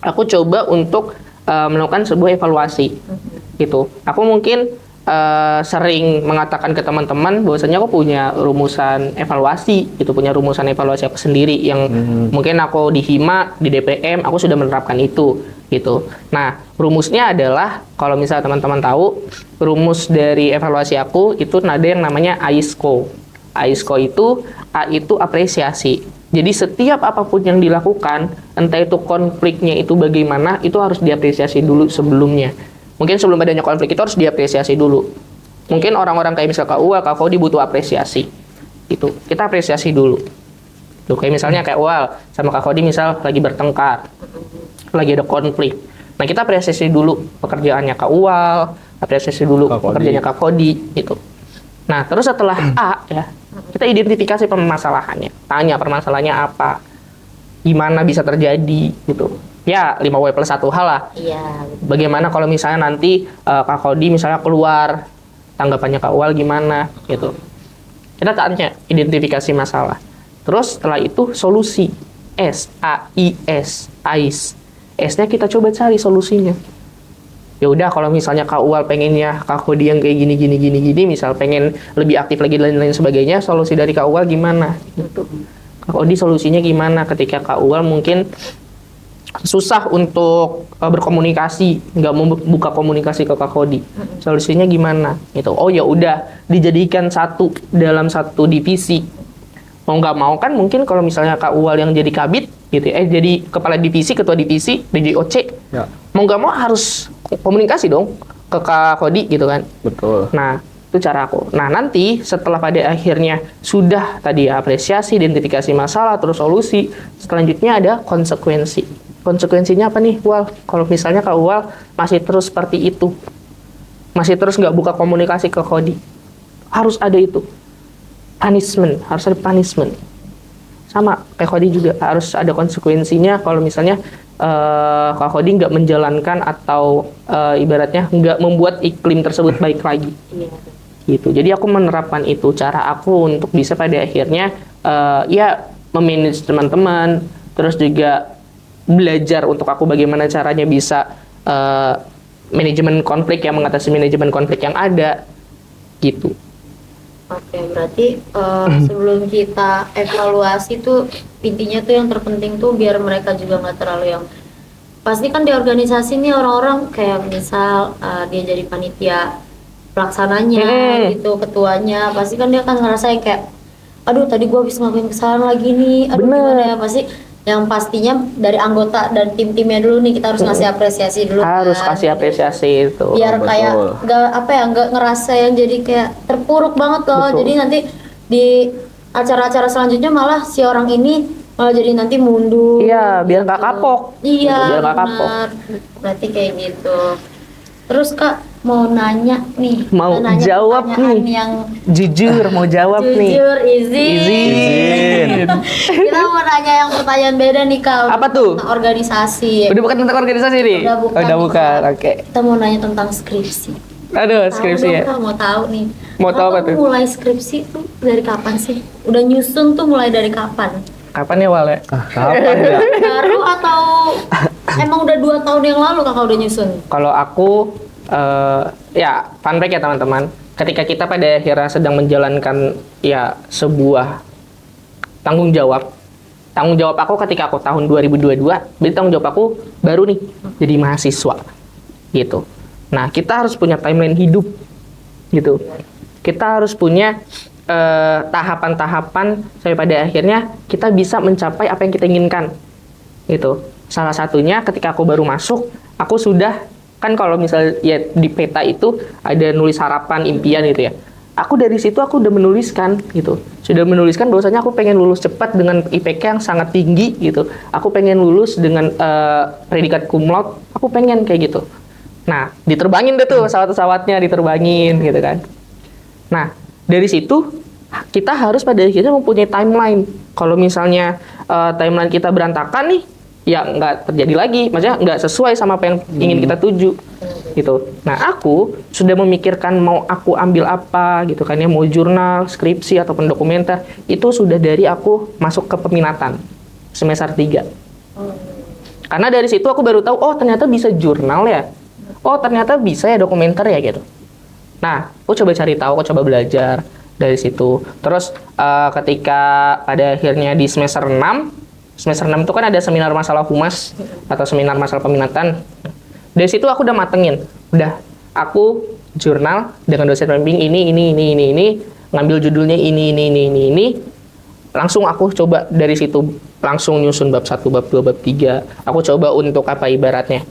aku coba untuk melakukan sebuah evaluasi. Gitu. Aku mungkin sering mengatakan ke teman-teman bahwasanya aku punya rumusan evaluasi, punya rumusan evaluasi aku sendiri yang mungkin aku di HIMA, di DPM aku sudah menerapkan itu. gitu. Nah, rumusnya adalah kalau misalnya teman-teman tahu, rumus dari evaluasi aku itu ada yang namanya AISCO. AISCO itu A itu apresiasi. Jadi setiap apapun yang dilakukan, entah itu konfliknya itu bagaimana, itu harus diapresiasi dulu sebelumnya. Mungkin sebelum adanya konflik itu harus diapresiasi dulu. Mungkin orang-orang kayak misal Kak Uwal, Kak Kodi butuh apresiasi. Itu kita apresiasi dulu. Tuh, kayak misalnya kayak Uwal sama Kak Kodi misal lagi bertengkar, lagi ada konflik. Nah, kita apresiasi dulu pekerjaannya Kak Uwal, apresiasi dulu Kak Kodi. pekerjaannya Kak Kodi gitu. Nah, terus setelah A ya, kita identifikasi permasalahannya. Tanya permasalahannya apa, gimana bisa terjadi gitu. Ya, 5W plus 1 hal lah. Iya. Bagaimana kalau misalnya nanti Kak Kodi misalnya keluar, tanggapannya Kak Uwal gimana gitu. Kita tanya identifikasi masalah. Terus setelah itu solusi. SAIS, AIS. S-nya kita coba cari solusinya. Ya udah kalau misalnya Kak Uwal pengennya Kak Kodi yang kayak gini, misal pengen lebih aktif lagi dan lain sebagainya, solusi dari Kak Uwal gimana gitu. Kak Kodi solusinya gimana ketika Kak Uwal mungkin susah untuk berkomunikasi, nggak mau buka komunikasi ke Kak Kodi. Solusinya gimana? Gitu. Oh ya udah dijadikan satu dalam satu divisi. Mau nggak mau kan mungkin kalau misalnya Kak Uwal yang jadi kabit gitu, jadi kepala divisi, ketua divisi, DJOC, Ya, mau nggak mau harus komunikasi dong ke Kak Kodi gitu kan. betul. Nah, itu cara aku. Nah, nanti setelah pada akhirnya sudah tadi ya apresiasi, identifikasi masalah, terus solusi, selanjutnya ada konsekuensi. Konsekuensinya apa nih, Wal? Kalau misalnya Kak Uwal masih terus seperti itu, masih terus nggak buka komunikasi ke Kodi, harus ada itu. Punishment, harus ada punishment. Sama, kayak Kodi juga harus ada konsekuensinya kalau misalnya Kak Kodi nggak menjalankan atau ibaratnya nggak membuat iklim tersebut baik lagi. Iya. Gitu. Jadi aku menerapkan itu cara aku untuk bisa pada akhirnya ya memanage teman-teman, terus juga belajar untuk aku bagaimana caranya bisa manajemen konflik, yang mengatasi manajemen konflik yang ada gitu. Oke, berarti sebelum kita evaluasi tuh intinya tuh yang terpenting tuh biar mereka juga nggak terlalu yang pasti kan di organisasi nih orang-orang kayak misal dia jadi panitia pelaksananya gitu, ketuanya, pasti kan dia kan ngerasain kayak aduh tadi gua habis ngelakuin kesalahan lagi nih, aduh Bener. gimana ya, pasti yang pastinya dari anggota dan tim-timnya dulu nih kita harus ngasih apresiasi dulu Harus kan. kasih apresiasi itu. Biar Betul. kayak nggak apa ya, nggak ngerasa yang jadi kayak terpuruk banget loh. Betul. Jadi nanti di acara-acara selanjutnya malah si orang ini malah jadi nanti mundur. Iya, biar nggak kapok. Iya, Gitu, biar nggak kapok. benar. Berarti kayak gitu. Terus Kak mau nanya nih, Mau nanya jawab pertanyaan nih. yang Jujur mau jawab nih. jujur, izin. Izin. Kita mau nanya yang pertanyaan beda nih Kak. Apa tuh? Tentang organisasi. Udah bukan tentang organisasi nih? Udah bukan. Udah bukan, Kak. oke. Kita mau nanya tentang skripsi. Aduh, Tahu skripsi dong, ya. Kak, mau tahu nih. Mau tahu apa Kakak tuh? mulai skripsi tuh dari kapan sih? Udah nyusun tuh mulai dari kapan? Kapan ya, Wal ya? Kapan ya? Baru atau emang udah 2 tahun yang lalu kakak udah nyusun? Kalau aku, ya fun fact ya teman-teman. Ketika kita pada akhirnya sedang menjalankan ya sebuah tanggung jawab aku ketika aku tahun 2022, berarti tanggung jawab aku baru nih jadi mahasiswa gitu. Nah, kita harus punya timeline hidup gitu. Kita harus punya tahapan-tahapan sampai pada akhirnya kita bisa mencapai apa yang kita inginkan gitu. Salah satunya ketika aku baru masuk, aku sudah kan kalau misalnya ya di peta itu ada nulis harapan, impian gitu ya. Aku dari situ aku udah menuliskan gitu. Sudah menuliskan bahwasanya aku pengen lulus cepat dengan IPK yang sangat tinggi gitu. Aku pengen lulus dengan predikat cum laude. Aku pengen kayak gitu. Nah, diterbangin deh tuh pesawat-pesawatnya diterbangin gitu kan. Nah, dari situ kita harus pada akhirnya mempunyai timeline. Kalau misalnya timeline kita berantakan nih, ya nggak terjadi lagi. Maksudnya nggak sesuai sama apa yang ingin kita tuju. Gitu. Nah, aku sudah memikirkan mau aku ambil apa gitu kan ya, mau jurnal, skripsi ataupun dokumenter, itu sudah dari aku masuk ke peminatan semester 3. Karena dari situ aku baru tahu, oh ternyata bisa jurnal ya. Oh ternyata bisa ya dokumenter ya gitu. Nah, aku coba cari tahu, aku coba belajar dari situ. Terus ketika pada akhirnya di semester 6, semester 6 itu kan ada seminar masalah humas atau seminar masalah peminatan. Dari situ aku udah matengin, udah aku jurnal dengan dosen pembimbing ini, ngambil judulnya ini. Langsung aku coba dari situ langsung nyusun bab 1, bab 2, bab 3. Aku coba untuk apa ibaratnya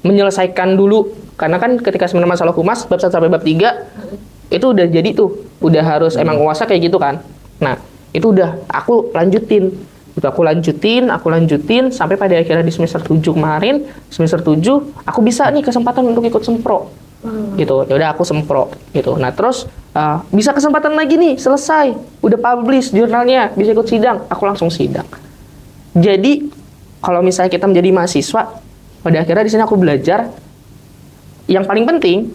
menyelesaikan dulu, karena kan ketika seminar masalah humas bab 1 sampai bab 3 itu udah jadi tuh, udah harus emang UASnya kayak gitu kan. Nah, itu udah aku lanjutin. Aku lanjutin sampai pada akhirnya di semester 7 kemarin, semester 7 aku bisa nih kesempatan untuk ikut sempro. Gitu. Ya udah aku sempro gitu. Nah, terus bisa kesempatan lagi nih, selesai, udah publish jurnalnya, bisa ikut sidang, aku langsung sidang. Jadi, kalau misalnya kita menjadi mahasiswa, pada akhirnya di sini aku belajar yang paling penting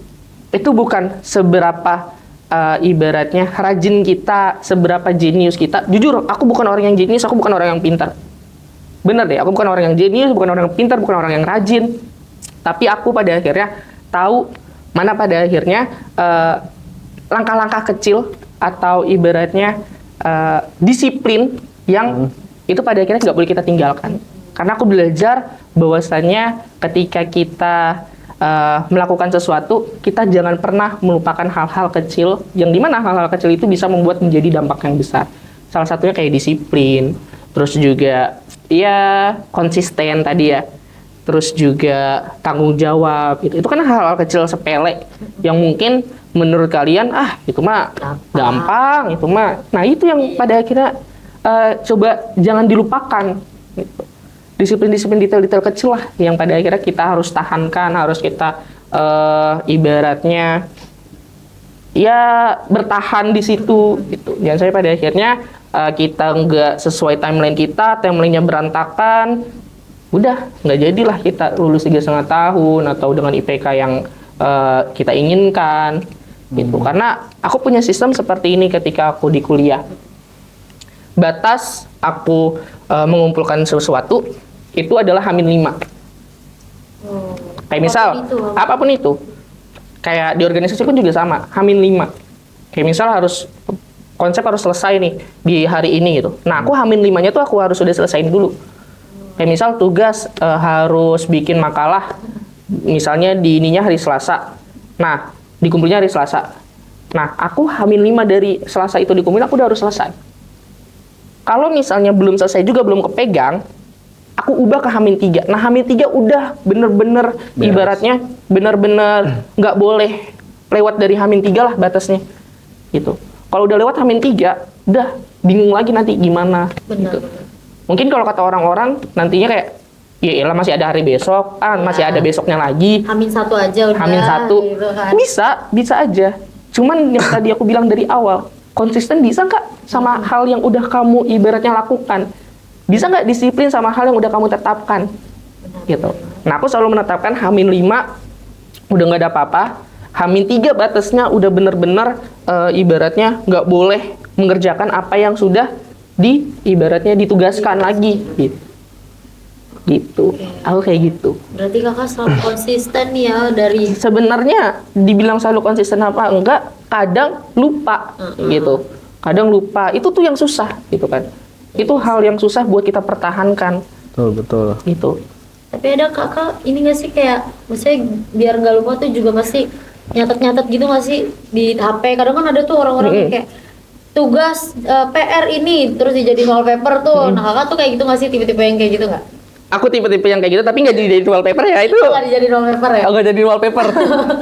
itu bukan seberapa ibaratnya rajin kita, seberapa jenius kita. Jujur, aku bukan orang yang jenius, aku bukan orang yang pintar. Bener deh, aku bukan orang yang jenius, bukan orang yang pintar, bukan orang yang rajin. Tapi aku pada akhirnya tahu mana pada akhirnya langkah-langkah kecil atau ibaratnya disiplin yang itu pada akhirnya nggak boleh kita tinggalkan. Karena aku belajar bahwasannya ketika kita melakukan sesuatu, kita jangan pernah melupakan hal-hal kecil, yang dimana hal-hal kecil itu bisa membuat menjadi dampak yang besar. Salah satunya kayak disiplin, terus juga ya konsisten tadi ya, terus juga tanggung jawab. Itu kan hal-hal kecil sepele yang mungkin menurut kalian itu mah gampang, itu mah. Nah, itu yang pada akhirnya coba jangan dilupakan. Gitu. Disiplin-disiplin detail-detail kecil lah yang pada akhirnya kita harus tahankan, harus kita ibaratnya ya bertahan di situ gitu. Jangan sampai pada akhirnya kita nggak sesuai timeline kita, timelinenya berantakan, udah nggak jadilah kita lulus 3,5 tahun atau dengan IPK yang kita inginkan gitu. Karena aku punya sistem seperti ini ketika aku di kuliah. Batas aku mengumpulkan sesuatu itu adalah H-5. Kayak misal, apapun itu. Kayak di organisasi pun juga sama, H-5. Kayak misal konsep harus selesai nih di hari ini gitu. Nah, aku H-5-nya tuh aku harus sudah selesaiin dulu. Kayak misal tugas harus bikin makalah, misalnya di ininya hari Selasa. Nah, dikumpulnya hari Selasa. Nah, aku H-5 dari Selasa itu dikumpulin, aku udah harus selesai. Kalau misalnya belum selesai juga, belum kepegang, aku ubah ke H-3. Nah, H-3 udah bener-bener ibaratnya bener-bener nggak boleh lewat dari H-3 lah batasnya. Gitu. Kalau udah lewat H-3, udah bingung lagi nanti gimana. Gitu. Mungkin kalau kata orang-orang nantinya kayak, ya elah masih ada hari besok, masih ada besoknya lagi. H-1 aja udah. H-1. Gitu kan. Bisa aja. Cuman yang tadi aku bilang dari awal, konsisten bisa nggak sama hal yang udah kamu ibaratnya lakukan? Bisa nggak disiplin sama hal yang udah kamu tetapkan? Gitu. Nah, aku selalu menetapkan H-5 udah nggak ada apa-apa. H-3 batasnya udah bener-bener ibaratnya nggak boleh mengerjakan apa yang sudah ibaratnya ditugaskan lagi. Gitu. Aku kayak gitu. Berarti kakak selalu konsisten ya dari... Sebenarnya dibilang selalu konsisten apa enggak, kadang lupa gitu. Kadang lupa. Itu tuh yang susah gitu kan. Itu hal yang susah buat kita pertahankan. Betul. Gitu. Tapi ada kakak ini nggak sih kayak, maksudnya biar nggak lupa tuh juga masih nyatet-nyatet gitu nggak sih di HP? Kadang kan ada tuh orang-orang yang kayak tugas PR ini terus dijadiin wallpaper tuh. Nah, kakak tuh kayak gitu nggak sih, tipe-tipe yang kayak gitu nggak? Aku tipe-tipe yang kayak gitu, tapi nggak jadi wallpaper ya itu. Nggak dijadiin wallpaper ya? Aku nggak jadi wallpaper.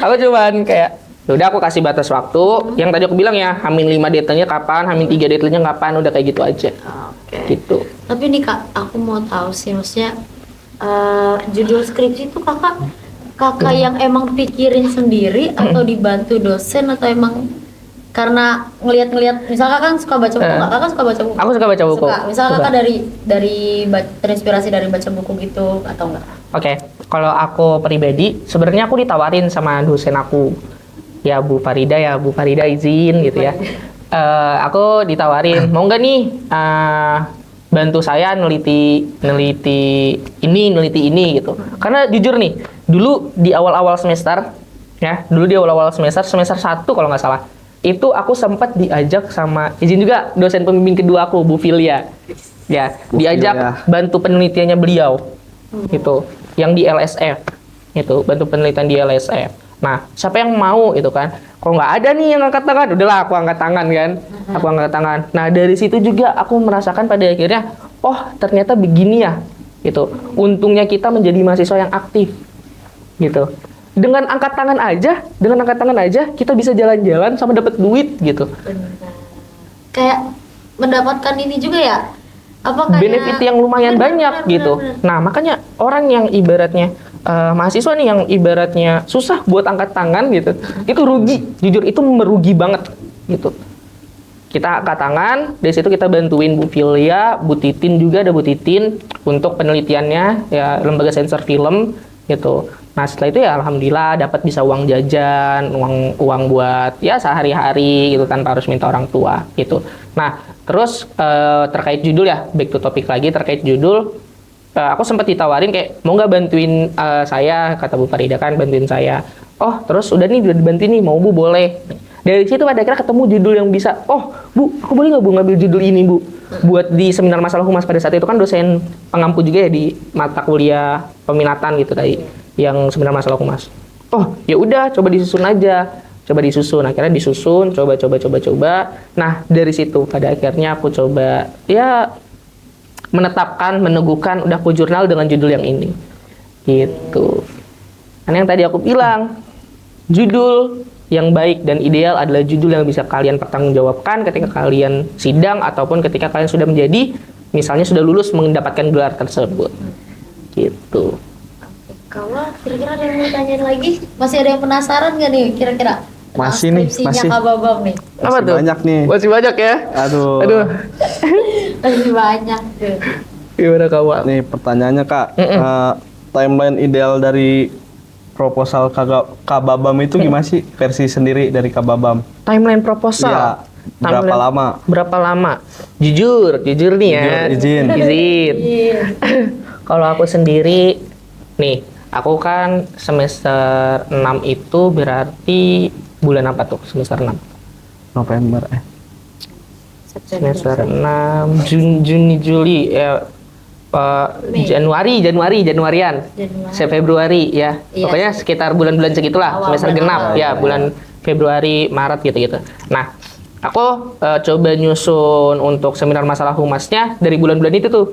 Aku cuman kayak, udah aku kasih batas waktu. Yang tadi aku bilang ya, H-5 deadline-nya kapan, H-3 deadline-nya kapan, udah kayak gitu aja. Oke. Gitu. Tapi nih kak, aku mau tahu sih, maksudnya judul skripsi itu kakak yang emang pikirin sendiri atau dibantu dosen, atau emang karena ngelihat misalnya kakak kan suka baca buku, kakak kan suka baca buku. Aku suka baca buku. Misalnya kakak terinspirasi dari baca buku gitu atau enggak? Oke, kalau aku pribadi, sebenarnya aku ditawarin sama dosen aku, ya Bu Farida izin gitu ya. Aku ditawarin, mau nggak nih bantu saya neliti ini gitu. Karena jujur nih, dulu di awal-awal semester 1 kalau nggak salah, itu aku sempat diajak sama izin juga dosen pembimbing kedua aku Bu Filia. Ya, Bu diajak Filia. bantu penelitiannya beliau. Gitu. Yang di LSF. Itu, bantu penelitian di LSF. Nah, siapa yang mau itu kan? Kalau nggak ada nih yang angkat tangan, udahlah aku angkat tangan kan. Aku angkat tangan. Nah, dari situ juga aku merasakan pada akhirnya, oh ternyata begini ya. Gitu. Untungnya kita menjadi mahasiswa yang aktif. Gitu. Dengan angkat tangan aja, kita bisa jalan-jalan sama dapat duit gitu. Benar. Kayak mendapatkan ini juga ya. Apa kayak Benefit yang lumayan Benar, banyak benar, gitu. benar. Nah, makanya orang yang ibaratnya mahasiswa nih yang ibaratnya susah buat angkat tangan gitu, itu rugi, jujur itu merugi banget gitu. Kita angkat tangan, dari situ kita bantuin Bu Filia, Bu Titin juga ada Bu Titin untuk penelitiannya ya lembaga sensor film gitu. Nah setelah itu ya alhamdulillah dapat bisa uang jajan, uang buat ya sehari-hari gitu tanpa harus minta orang tua gitu. Nah terus terkait judul ya, back to topic lagi terkait judul. Aku sempat ditawarin kayak mau nggak bantuin saya, kata Bu Farida kan bantuin saya. Oh terus udah nih udah dibantuin nih, mau Bu boleh. Dari situ pada akhirnya ketemu judul yang bisa. Oh Bu, aku boleh nggak Bu ngambil judul ini Bu? Buat di seminar masalah humas pada saat itu kan dosen pengampu juga ya di mata kuliah peminatan gitu tadi, yang seminar masalah humas. Oh ya udah coba disusun aja. Coba disusun, akhirnya disusun, coba. Nah dari situ pada akhirnya aku coba ya menetapkan, meneguhkan udah aku jurnal dengan judul yang ini gitu. Karena yang tadi aku bilang, judul yang baik dan ideal adalah judul yang bisa kalian pertanggungjawabkan ketika kalian sidang ataupun ketika kalian sudah menjadi, misalnya sudah lulus mendapatkan gelar tersebut gitu. Kalau kira-kira ada yang mau tanyain lagi? Masih ada yang penasaran nggak nih kira-kira? Tentang Masih nih, skripsinya masih. Kak Babam nih. Apa tuh? Banyak nih. Masih banyak ya? Aduh. Masih banyak tuh. Gimana kawan? Nih pertanyaannya Kak, Mm-mm. timeline ideal dari proposal Kababam itu gimana sih, versi sendiri dari Kababam? Timeline proposal. Iya. Berapa Timeline- lama? Berapa lama? Jujur nih ya. Jujur, izin. Izin. Iya. Kalau aku sendiri, nih, aku kan semester 6 itu berarti bulan apa tuh semester 6? November Semester 6, Juni, Juli, ya, Mei. Januarian, Januari. Februari ya. Iya. Pokoknya sekitar bulan-bulan segitulah, Awal semester bulan genap awal. ya, bulan Februari, Maret gitu-gitu. Nah, aku coba nyusun untuk seminar masalah humasnya dari bulan-bulan itu tuh.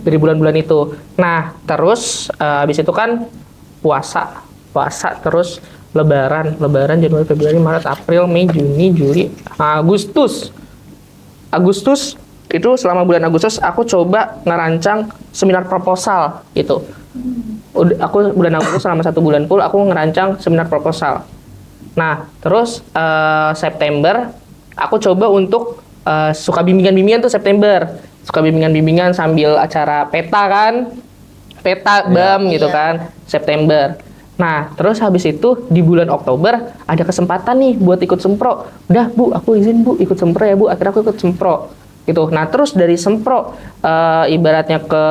Dari bulan-bulan itu. Nah, terus habis itu kan puasa terus lebaran Januari, Februari, Maret, April, Mei, Juni, Juli, Agustus itu selama bulan Agustus aku coba ngerancang seminar proposal gitu. Aku bulan Agustus selama 1 bulan full aku ngerancang seminar proposal. Nah terus September aku coba untuk suka bimbingan tuh September. Suka bimbingan sambil acara peta BAM gitu Iya. kan September. Nah terus habis itu di bulan Oktober ada kesempatan nih buat ikut sempro. Udah Bu aku izin Bu ikut sempro ya Bu. Akhirnya aku ikut sempro gitu. Nah terus dari sempro ibaratnya ke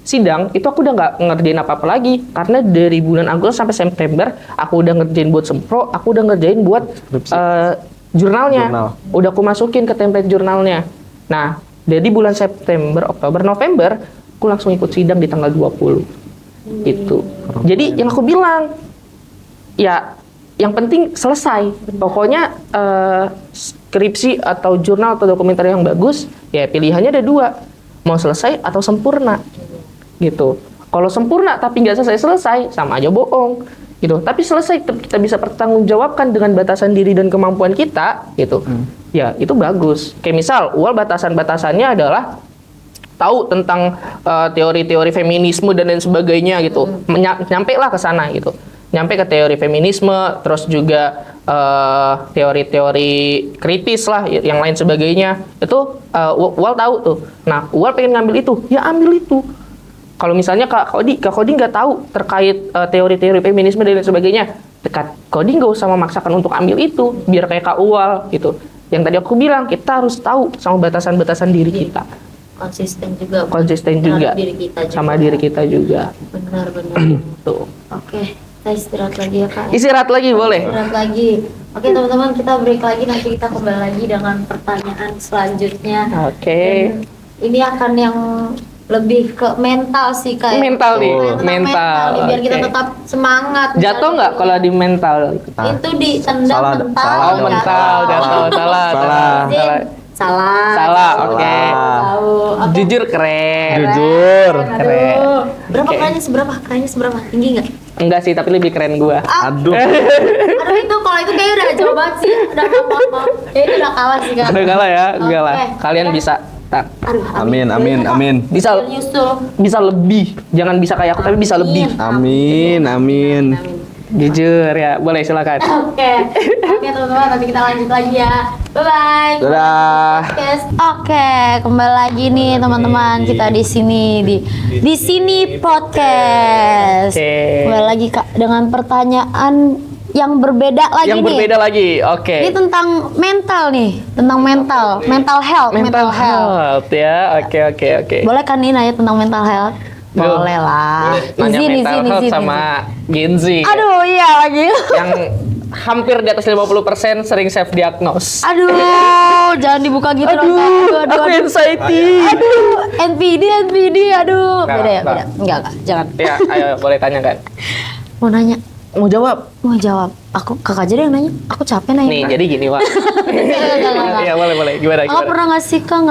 sidang itu aku udah nggak ngerjain apa-apa lagi karena dari bulan Agustus sampai September aku udah ngerjain buat sempro, aku udah ngerjain buat Skripsi. jurnalnya, Jurnal. udah aku masukin ke template jurnalnya. Nah jadi bulan September, Oktober, November aku langsung ikut sidang di tanggal 20 gitu. Jadi yang aku bilang ya yang penting selesai. Pokoknya skripsi atau jurnal atau dokumenter yang bagus, ya pilihannya ada 2. Mau selesai atau sempurna. Gitu. Kalau sempurna tapi nggak selesai, sama aja bohong. Gitu. Tapi selesai kita bisa pertanggungjawabkan dengan batasan diri dan kemampuan kita, gitu. Ya, itu bagus. Kayak misal, UAL batasan-batasannya adalah tahu tentang teori-teori feminisme dan lain sebagainya gitu. Nyampe lah ke sana gitu. Nyampe ke teori feminisme, terus juga teori-teori kritis lah, yang lain sebagainya. Itu UAL tahu tuh. Nah, UAL pengen ngambil itu, ya ambil itu. Kalau misalnya Kak Kodi nggak tahu terkait teori-teori feminisme dan lain sebagainya, Kak Kodi nggak usah memaksakan untuk ambil itu, biar kayak Kak UAL gitu. Yang tadi aku bilang, kita harus tahu sama batasan-batasan diri kita. Konsisten juga Bu. Konsisten Terhadap juga diri kita juga. sama diri kita juga. Benar Tuh. Oke, Kita istirahat lagi ya kak. Istirahat lagi boleh. Istirahat lagi. Oke teman-teman, kita break lagi, nanti kita kembali lagi dengan pertanyaan selanjutnya. Oke. Dan ini akan yang lebih ke mental sih kak. Mental nih, Tentang mental. nih, biar kita Oke. tetap semangat. Jatuh nggak kalau di mental? Itu ditendang Salah, mental. salah Oh, dong. mental, jatuh, salah. Izin. Salah. Salah, oke. Tahu. Oke. Jujur keren. Jujur. Keren. Aduh. Berapa Oke. kerennya seberapa? Kerennya seberapa? Tinggi nggak? Enggak sih, tapi lebih keren gua. Aduh. Aduh itu kalau itu kayaknya udah jauh banget sih. Udah mau. Kayaknya itu udah kalah sih kak. Udah kalah ya? Enggak lah. Oke. Kalian bisa. Tar. Aduh, Amin. Bisa Nyusul. bisa lebih. Jangan bisa kayak aku, tapi bisa lebih. Amin. Jujur ya. Boleh silakan. Oke teman-teman, nanti kita lanjut lagi ya. Bye bye. Dadah. Oke, kembali lagi nih teman-teman, kita di sini di sini podcast. Oke. Kembali lagi kak dengan pertanyaan yang berbeda lagi Yang nih. berbeda lagi. Oke. Ini tentang mental nih, tentang mental health. Mental health ya. Oke. Boleh kan nih nanya tentang mental health? Duh. Boleh lah. Nanya mental health sama Gen Z. Aduh iya lagi. Yang hampir di atas 50% sering self diagnose. Aduh, jangan dibuka gitu dong. Kak. Aku anxiety. Aduh, NPD, aduh. Enggak, Beda ya, enggak. beda. Enggak, jangan. Ya, ayo boleh tanya kan. Mau nanya, Mau jawab? mau jawab. Aku kakak aja deh yang nanya. Aku capek nanya. Nih, jadi gini, Wak. Enggak. Iya, boleh. Gimana? Kakak pernah nggak sih kak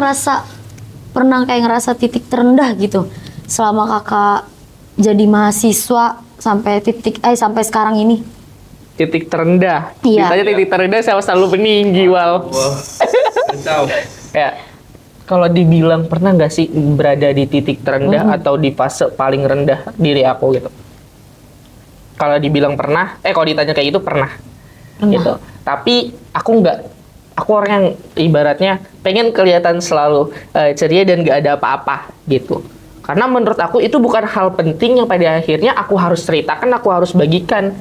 ngerasa titik terendah gitu selama kakak jadi mahasiswa sampai sekarang ini? Titik terendah. Iya. Ditanya titik terendah saya selalu meninggi, Wal. Ya. Kalau dibilang pernah nggak sih berada di titik terendah atau di fase paling rendah diri aku gitu? Kalau dibilang pernah, kalau ditanya kayak gitu pernah. Gitu. Tapi aku nggak. Aku orang yang ibaratnya pengen kelihatan selalu ceria dan nggak ada apa-apa gitu. Karena menurut aku itu bukan hal penting yang pada akhirnya aku harus ceritakan, aku harus bagikan.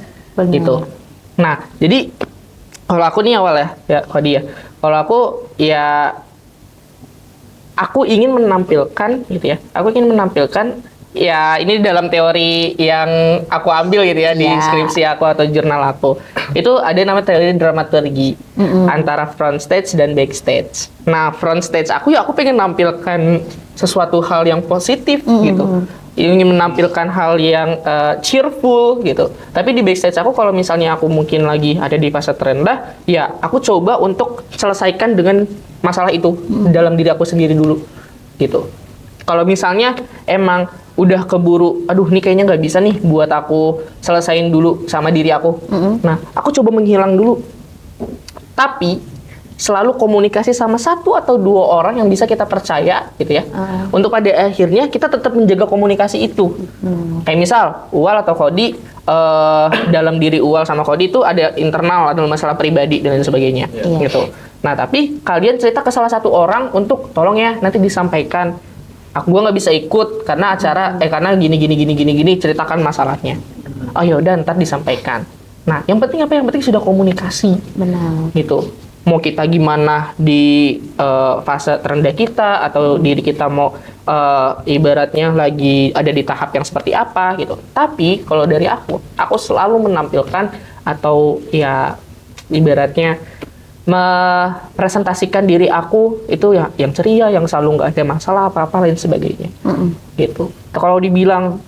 Gitu. Nah, jadi kalau aku nih awal ya Khadi ya. Kalau aku ya aku ingin menampilkan gitu ya. Aku ingin menampilkan ya ini dalam teori yang aku ambil gitu ya di skripsi aku atau jurnal aku. Itu ada namanya teori dramaturgi antara front stage dan backstage. Nah, front stage aku pengen menampilkan sesuatu hal yang positif gitu. Ingin menampilkan hal yang cheerful gitu. Tapi di backstage aku kalau misalnya aku mungkin lagi ada di fase terendah, ya aku coba untuk selesaikan dengan masalah itu dalam diri aku sendiri dulu gitu. Kalau misalnya emang udah keburu, aduh ini kayaknya nggak bisa nih buat aku selesain dulu sama diri aku. Nah, aku coba menghilang dulu. Tapi selalu komunikasi sama 1 atau 2 orang yang bisa kita percaya gitu ya. Untuk pada akhirnya kita tetap menjaga komunikasi itu. Kayak misal Uwal atau Khodi, dalam diri Uwal sama Khodi itu ada internal, ada masalah pribadi dan lain sebagainya gitu. Nah, tapi kalian cerita ke salah satu orang untuk tolong ya nanti disampaikan. Gua nggak bisa ikut karena acara karena gini ceritakan masalahnya. Oh yaudah ntar disampaikan. Nah, yang penting apa? Yang penting sudah komunikasi. Benar. Gitu. Mau kita gimana di fase terendah kita atau diri kita mau ibaratnya lagi ada di tahap yang seperti apa gitu. Tapi kalau dari aku selalu menampilkan atau ya ibaratnya mepresentasikan diri aku itu ya yang ceria, yang selalu nggak ada masalah apa-apa lain sebagainya. Gitu. Kalau dibilang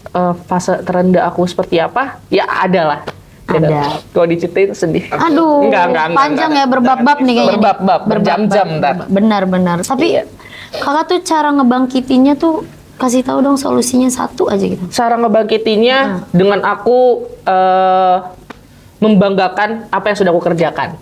fase terendah aku seperti apa? Ya ada lah. Ada. Kalau diceritain sedih. Aduh, Enggak. panjang ya berbab-bab nih kayaknya. Berbab-bab, berjam-jam ntar. Benar. Tapi kakak tuh cara ngebangkitinnya tuh kasih tahu dong solusinya satu aja gitu. Cara ngebangkitinnya dengan aku membanggakan apa yang sudah aku kerjakan.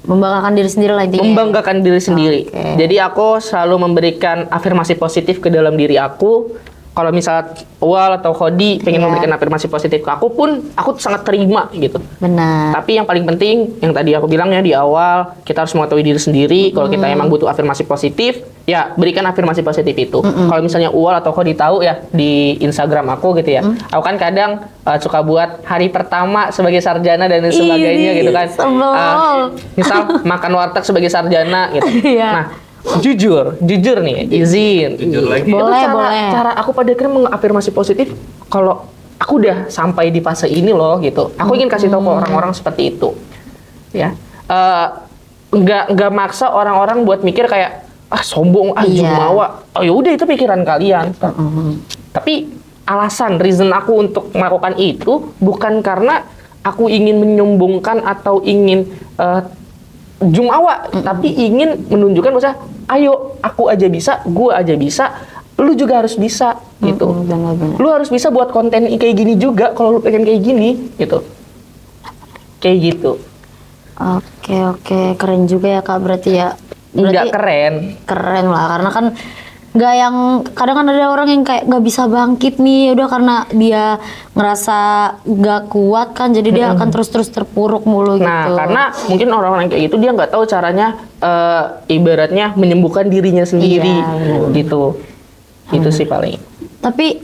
Membanggakan diri sendiri lah intinya. Membanggakan diri sendiri. Oke. Jadi aku selalu memberikan afirmasi positif ke dalam diri aku. Kalau misalnya Uwal atau Khodi pengen memberikan afirmasi positif ke aku pun, aku sangat terima gitu. Benar. Tapi yang paling penting, yang tadi aku bilang ya di awal, kita harus mengetahui diri sendiri. Kalau kita emang butuh afirmasi positif, ya berikan afirmasi positif itu. Kalau misalnya Uwal atau Khodi tahu ya di Instagram aku gitu ya, aku kan kadang suka buat hari pertama sebagai sarjana dan lain sebagainya gitu kan. Misal makan warteg sebagai sarjana gitu. Nah, jujur nih, izin. Jujur lagi. Boleh, Itu boleh. cara aku pada akhirnya mengafirmasi positif kalau aku udah sampai di fase ini loh gitu. Aku ingin kasih tahu ke orang-orang seperti itu. Ya. Nggak maksa orang-orang buat mikir kayak sombong, Iya. jumawa. Oh ya udah itu pikiran kalian. Tapi reason aku untuk melakukan itu bukan karena aku ingin menyombongkan atau ingin jumawa, tapi ingin menunjukkan bahwa ayo aku aja bisa, gue aja bisa, lu juga harus bisa gitu. Benar-benar. Lu harus bisa buat konten kayak gini juga kalau lu pengen kayak gini gitu. Kayak gitu. Oke, keren juga ya Kak berarti ya. Nggak keren. Keren lah, karena kan nggak yang kadang kan ada orang yang kayak nggak bisa bangkit nih, udah karena dia ngerasa nggak kuat kan, jadi dia akan terus terpuruk mulu gitu. Nah, karena mungkin orang-orang kayak gitu dia nggak tahu caranya ibaratnya menyembuhkan dirinya sendiri Iya, gitu. Itu sih paling. Tapi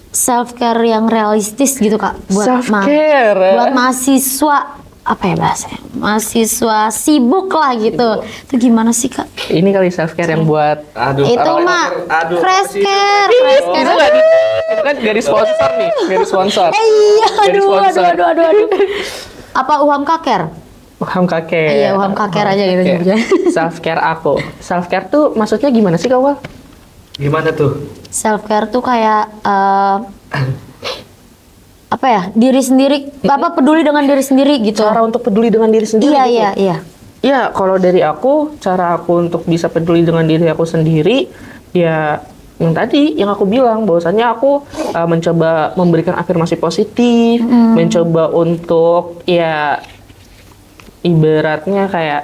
self care yang realistis gitu Kak buat Self-care. buat mahasiswa apa ya bahasanya? Mahasiswa sibuk lah gitu. Itu gimana sih Kak? Ini kali self care yang buat Itu mah fresh care. itu nggak di, itu kan garis sponsor nih, garis sponsor. Iya, Garis sponsor. aduh. Apa UHAM Kaker? Paham kakek. Iya, UHAM Kaker aja gitu Oke. nyebutnya. Self care aku. Self care tuh maksudnya gimana sih Kak Wal? Gimana tuh? Self care tuh kayak apa ya? Diri sendiri, apa peduli dengan diri sendiri gitu. Cara untuk peduli dengan diri sendiri. Iya, gitu. iya. Ya, kalau dari aku, cara aku untuk bisa peduli dengan diri aku sendiri, ya yang tadi yang aku bilang, bahwasannya aku mencoba memberikan afirmasi positif, mencoba untuk ya ibaratnya kayak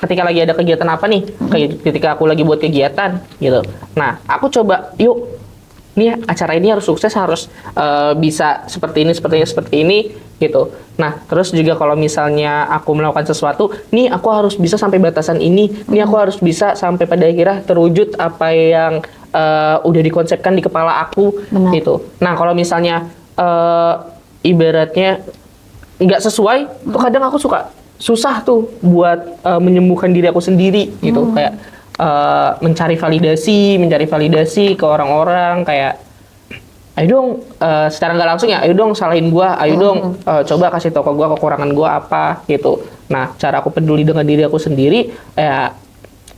ketika lagi ada kegiatan apa nih, kayak ketika aku lagi buat kegiatan gitu. Nah, aku coba, yuk, nih acara ini harus sukses, harus bisa seperti ini gitu. Nah, terus juga kalau misalnya aku melakukan sesuatu, nih aku harus bisa sampai batasan ini, nih aku harus bisa sampai pada akhirnya terwujud apa yang udah dikonsepkan di kepala aku. Benar. Gitu. Nah, kalau misalnya ibaratnya nggak sesuai, tuh kadang aku suka susah tuh buat menyembuhkan diri aku sendiri gitu. Kayak mencari validasi ke orang-orang, kayak ayo dong secara nggak langsung ya, ayo dong salahin gua, ayo dong coba kasih tau ke gua kekurangan gua apa gitu. Nah, cara aku peduli dengan diri aku sendiri ya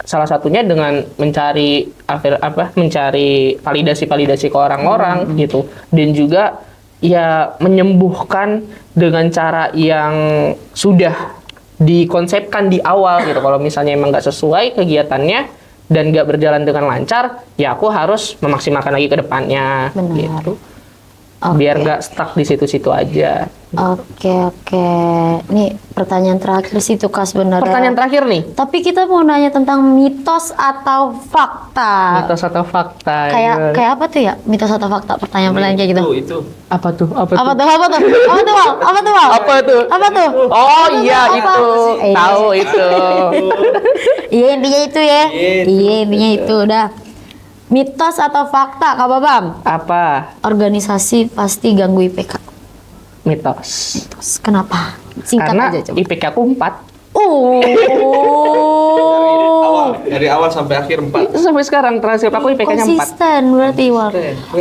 salah satunya dengan mencari validasi ke orang-orang gitu, dan juga ya menyembuhkan dengan cara yang sudah dikonsepkan di awal gitu. Kalau misalnya emang nggak sesuai kegiatannya dan nggak berjalan dengan lancar, ya aku harus memaksimalkan lagi ke depannya. Benar. Gitu. Oke. Biar nggak stuck di situ-situ aja. Oke. Nih pertanyaan terakhir sih tuh Kak sebenarnya. Pertanyaan terakhir nih, Tapi kita mau nanya tentang mitos atau fakta. mitos atau fakta? Kayak apa tuh ya? Mitos atau fakta? Pertanyaan kayak gitu. Itu. apa tuh? Apa tuh? Val? Apa tuh? Apa tuh? Oh iya Apa? itu, Eh, tahu itu. Iya intinya itu ya. Iya intinya itu udah. Mitos atau fakta Kak Babam? Apa? Organisasi pasti ganggu IPK. Mitos. Mitos. Kenapa? Singkat Karena aja coba. IPK aku 4. Dari awal sampai akhir 4. Sampai sekarang transkrip aku IPK-nya 4. Konsisten berarti Wal.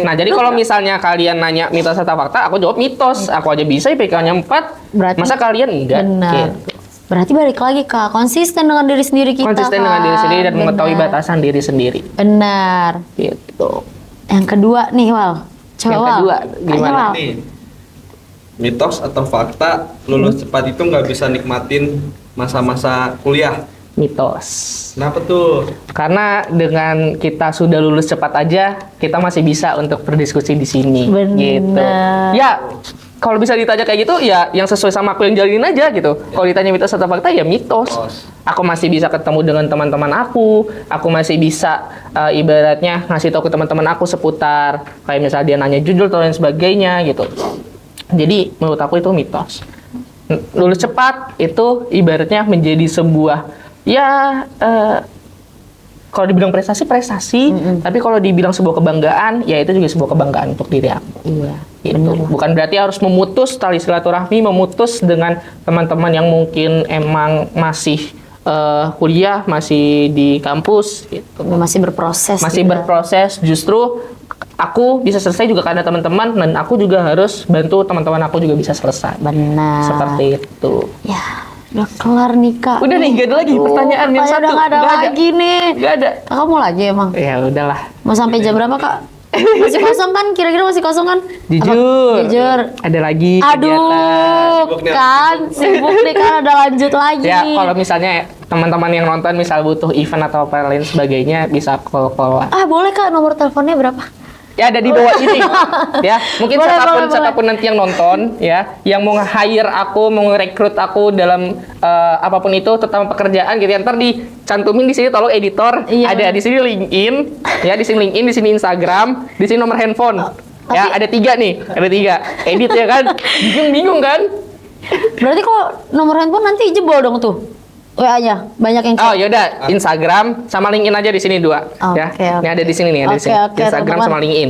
Nah, jadi kalau misalnya kalian nanya mitos atau fakta, aku jawab mitos. Aku aja bisa IPK-nya 4. Berarti- Masa kalian enggak? Benar. Gitu. Berarti balik lagi Kak, konsisten dengan diri sendiri kita. Konsisten dengan diri sendiri dan Benar. mengetahui batasan diri sendiri. Benar. Gitu. Yang kedua nih Wal. Coba Yang Wal. kedua, Tanya, gimana? Wal. Nih, mitos atau fakta lulus cepat itu nggak bisa nikmatin masa-masa kuliah. Mitos. Kenapa tuh? Karena dengan kita sudah lulus cepat aja, kita masih bisa untuk berdiskusi di sini. Benar. Gitu. Ya, kalau bisa ditanya kayak gitu, ya yang sesuai sama aku yang jalanin aja gitu. Kalau ditanya mitos atau fakta, ya mitos. Aku masih bisa ketemu dengan teman-teman aku masih bisa ibaratnya ngasih tahu ke teman-teman aku seputar kayak misalnya dia nanya judul atau lain sebagainya gitu. Jadi menurut aku itu mitos. Lulus cepat itu ibaratnya menjadi sebuah ya kalau dibilang prestasi, tapi kalau dibilang sebuah kebanggaan, ya itu juga sebuah kebanggaan untuk diri aku. Iya. Gitu. Bukan berarti harus memutus tali silaturahmi, memutus dengan teman-teman yang mungkin emang masih kuliah, masih di kampus, gitu. Masih berproses. Masih juga. berproses. Justru aku bisa selesai juga karena teman-teman, dan aku juga harus bantu teman-teman aku juga bisa selesai. Benar. Seperti itu. Ya, udah kelar nih Kak. Udah nih, gak ada lagi pertanyaan yang satu. Udah nggak ada lagi nih. Gak ada. Kakak mau lagi emang? Ya udahlah. Mau sampai jam berapa Kak? Masih kosong kan? Kira-kira masih kosong kan? Jujur. Jujur. Ada lagi kegiatan. Aduh, kan sibuk nih kan, ada lanjut lagi. Ya, kalau misalnya teman-teman yang nonton misal butuh event atau apa lain sebagainya, bisa call-call. Boleh Kak, nomor teleponnya berapa? Ya, ada di bawah ini. Ya, mungkin Boleh, siapapun nanti yang nonton ya, yang mau nge-hire aku, mau nge-recruit aku dalam apapun itu, terutama pekerjaan gitu ya. Ntar dicantumin di sini, tolong editor. Iya, Ada di sini LinkedIn, ya di sini LinkedIn, di sini Instagram, di sini nomor handphone. Ya, ada 3 nih, ada 3. Edit ya kan? Bingung kan? Berarti kalau nomor handphone nanti jebol dong tuh. WA-nya banyak yang Oh yaudah, Instagram sama LinkedIn aja di sini 2 ya. Oke. Ini ada di sini nih, ada di Oke, sini. oke, Instagram teman-teman. sama LinkedIn.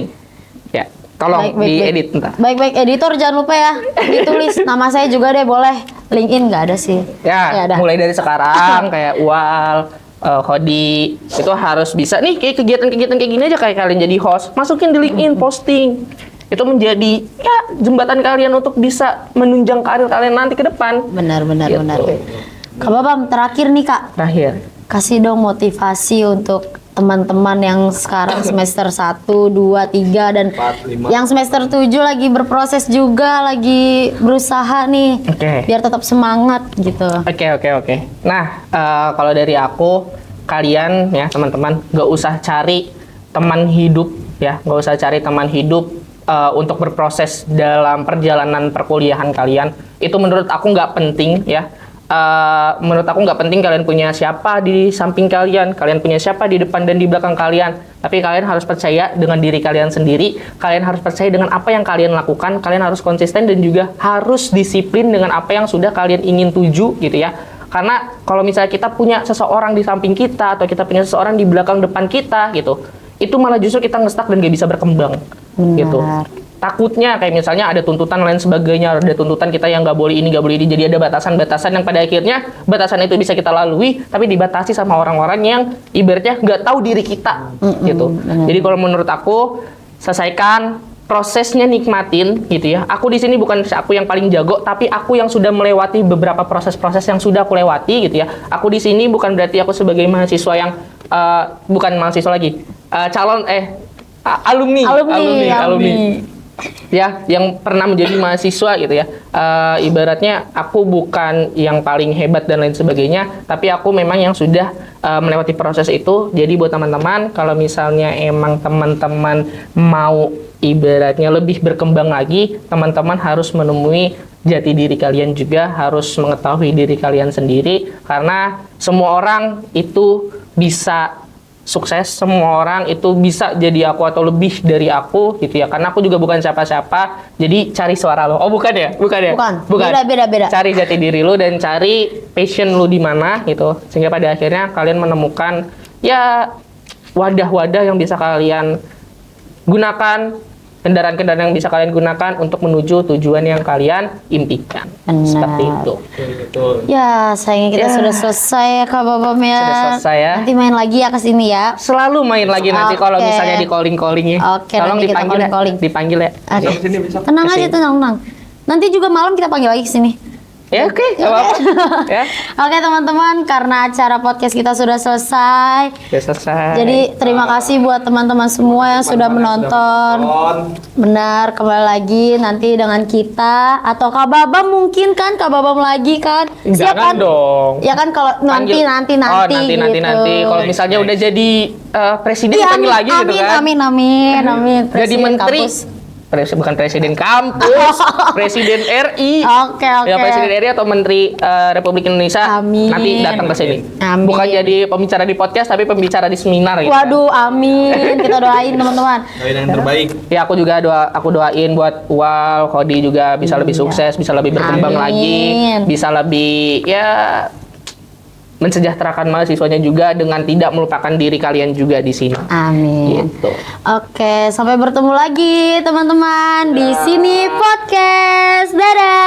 Ya, tolong diedit ntar. Baik editor, jangan lupa ya ditulis nama saya juga deh, boleh. LinkedIn nggak ada sih. Ya, dah. mulai dari sekarang kayak Wal, Hodi itu harus bisa nih kayak kegiatan-kegiatan kayak gini aja, kayak kalian jadi host, masukin di LinkedIn, posting. Itu menjadi ya jembatan kalian untuk bisa menunjang karir kalian nanti ke depan. Benar. Gitu. Kak Babam, terakhir nih Kak, Terakhir. kasih dong motivasi untuk teman-teman yang sekarang semester 1, 2, 3 dan 4, 5. yang semester 7 lagi berproses juga, lagi berusaha nih Oke. biar tetap semangat gitu. Oke. Nah, kalau dari aku, kalian ya teman-teman, gak usah cari teman hidup ya, gak usah cari teman hidup untuk berproses dalam perjalanan perkuliahan kalian. Itu menurut aku nggak penting ya. Menurut aku nggak penting kalian punya siapa di samping kalian punya siapa di depan dan di belakang kalian. Tapi kalian harus percaya dengan diri kalian sendiri. Kalian harus percaya dengan apa yang kalian lakukan. Kalian harus konsisten dan juga harus disiplin dengan apa yang sudah kalian ingin tuju gitu ya. Karena kalau misalnya kita punya seseorang di samping kita atau kita punya seseorang di belakang depan kita gitu, itu malah justru kita nge-stuck dan gak bisa berkembang. Benar. Gitu. Takutnya kayak misalnya ada tuntutan lain sebagainya, ada tuntutan kita yang nggak boleh ini, nggak boleh ini, jadi ada batasan-batasan yang pada akhirnya batasan itu bisa kita lalui, tapi dibatasi sama orang-orang yang ibaratnya nggak tahu diri kita, gitu. Jadi kalau menurut aku, selesaikan prosesnya, nikmatin, gitu ya. Aku di sini bukan aku yang paling jago, tapi aku yang sudah melewati beberapa proses-proses yang sudah aku lewati, gitu ya. Aku di sini bukan berarti aku sebagai mahasiswa yang bukan mahasiswa lagi, alumni. Ya, yang pernah menjadi mahasiswa gitu ya. Ibaratnya aku bukan yang paling hebat dan lain sebagainya, tapi aku memang yang sudah melewati proses itu. Jadi buat teman-teman, kalau misalnya emang teman-teman mau ibaratnya lebih berkembang lagi, teman-teman harus menemui jati diri kalian juga, harus mengetahui diri kalian sendiri, karena semua orang itu bisa sukses, semua orang itu bisa jadi aku atau lebih dari aku gitu ya, karena aku juga bukan siapa-siapa. Jadi cari suara lo. Oh bukan ya? Bukan. Beda. Cari jati diri lo dan cari passion lo di mana gitu, sehingga pada akhirnya kalian menemukan ya wadah-wadah yang bisa kalian gunakan, kendaraan-kendaraan yang bisa kalian gunakan untuk menuju tujuan yang kalian impikan. Benar. Seperti itu. Ya, sayangnya kita sudah selesai ya Kak Babam ya. Sudah selesai ya. Nanti main lagi ya ke sini ya. Selalu main lagi nanti kalau Oke. misalnya di calling ya. Oke, Tolong nanti kita dipanggil ya. calling-calling. Dipanggil ya. Oke. Sini bisa. Tenang aja, Kesini. tenang. Nanti juga malam kita panggil lagi ke sini. Ya oke, nggak apa-apa. Ya, Oke teman-teman, karena acara podcast kita sudah selesai. udah selesai. Jadi terima kasih buat teman-teman semua yang sudah menonton. Benar, kembali lagi nanti dengan kita atau Kak Babam mungkin kan, Kak Babam lagi kan. Siap Jangan kan? dong. Ya kan kalau nanti Panggil. nanti Oh, gitu. nanti. Kalau misalnya udah jadi presiden Iya, dipanggil lagi gitu kan. Amin. Jadi Presiden menteri. kampus. Bukan presiden kampus, presiden RI. Oke. Ya presiden RI atau menteri Republik Indonesia. Amin. Nanti datang ke sini. Amin. Bukan jadi pembicara di podcast tapi pembicara di seminar gitu. Waduh, amin. Kita doain teman-teman. Doain yang terbaik. Ya aku juga doain buat Wal, Hodi juga bisa lebih sukses, bisa lebih berkembang Amin. lagi, bisa lebih ya mensejahterakan mahasiswanya juga dengan tidak melupakan diri kalian juga di sini. Amin. Gitu. Oke, sampai bertemu lagi teman-teman di sini podcast. Dadah.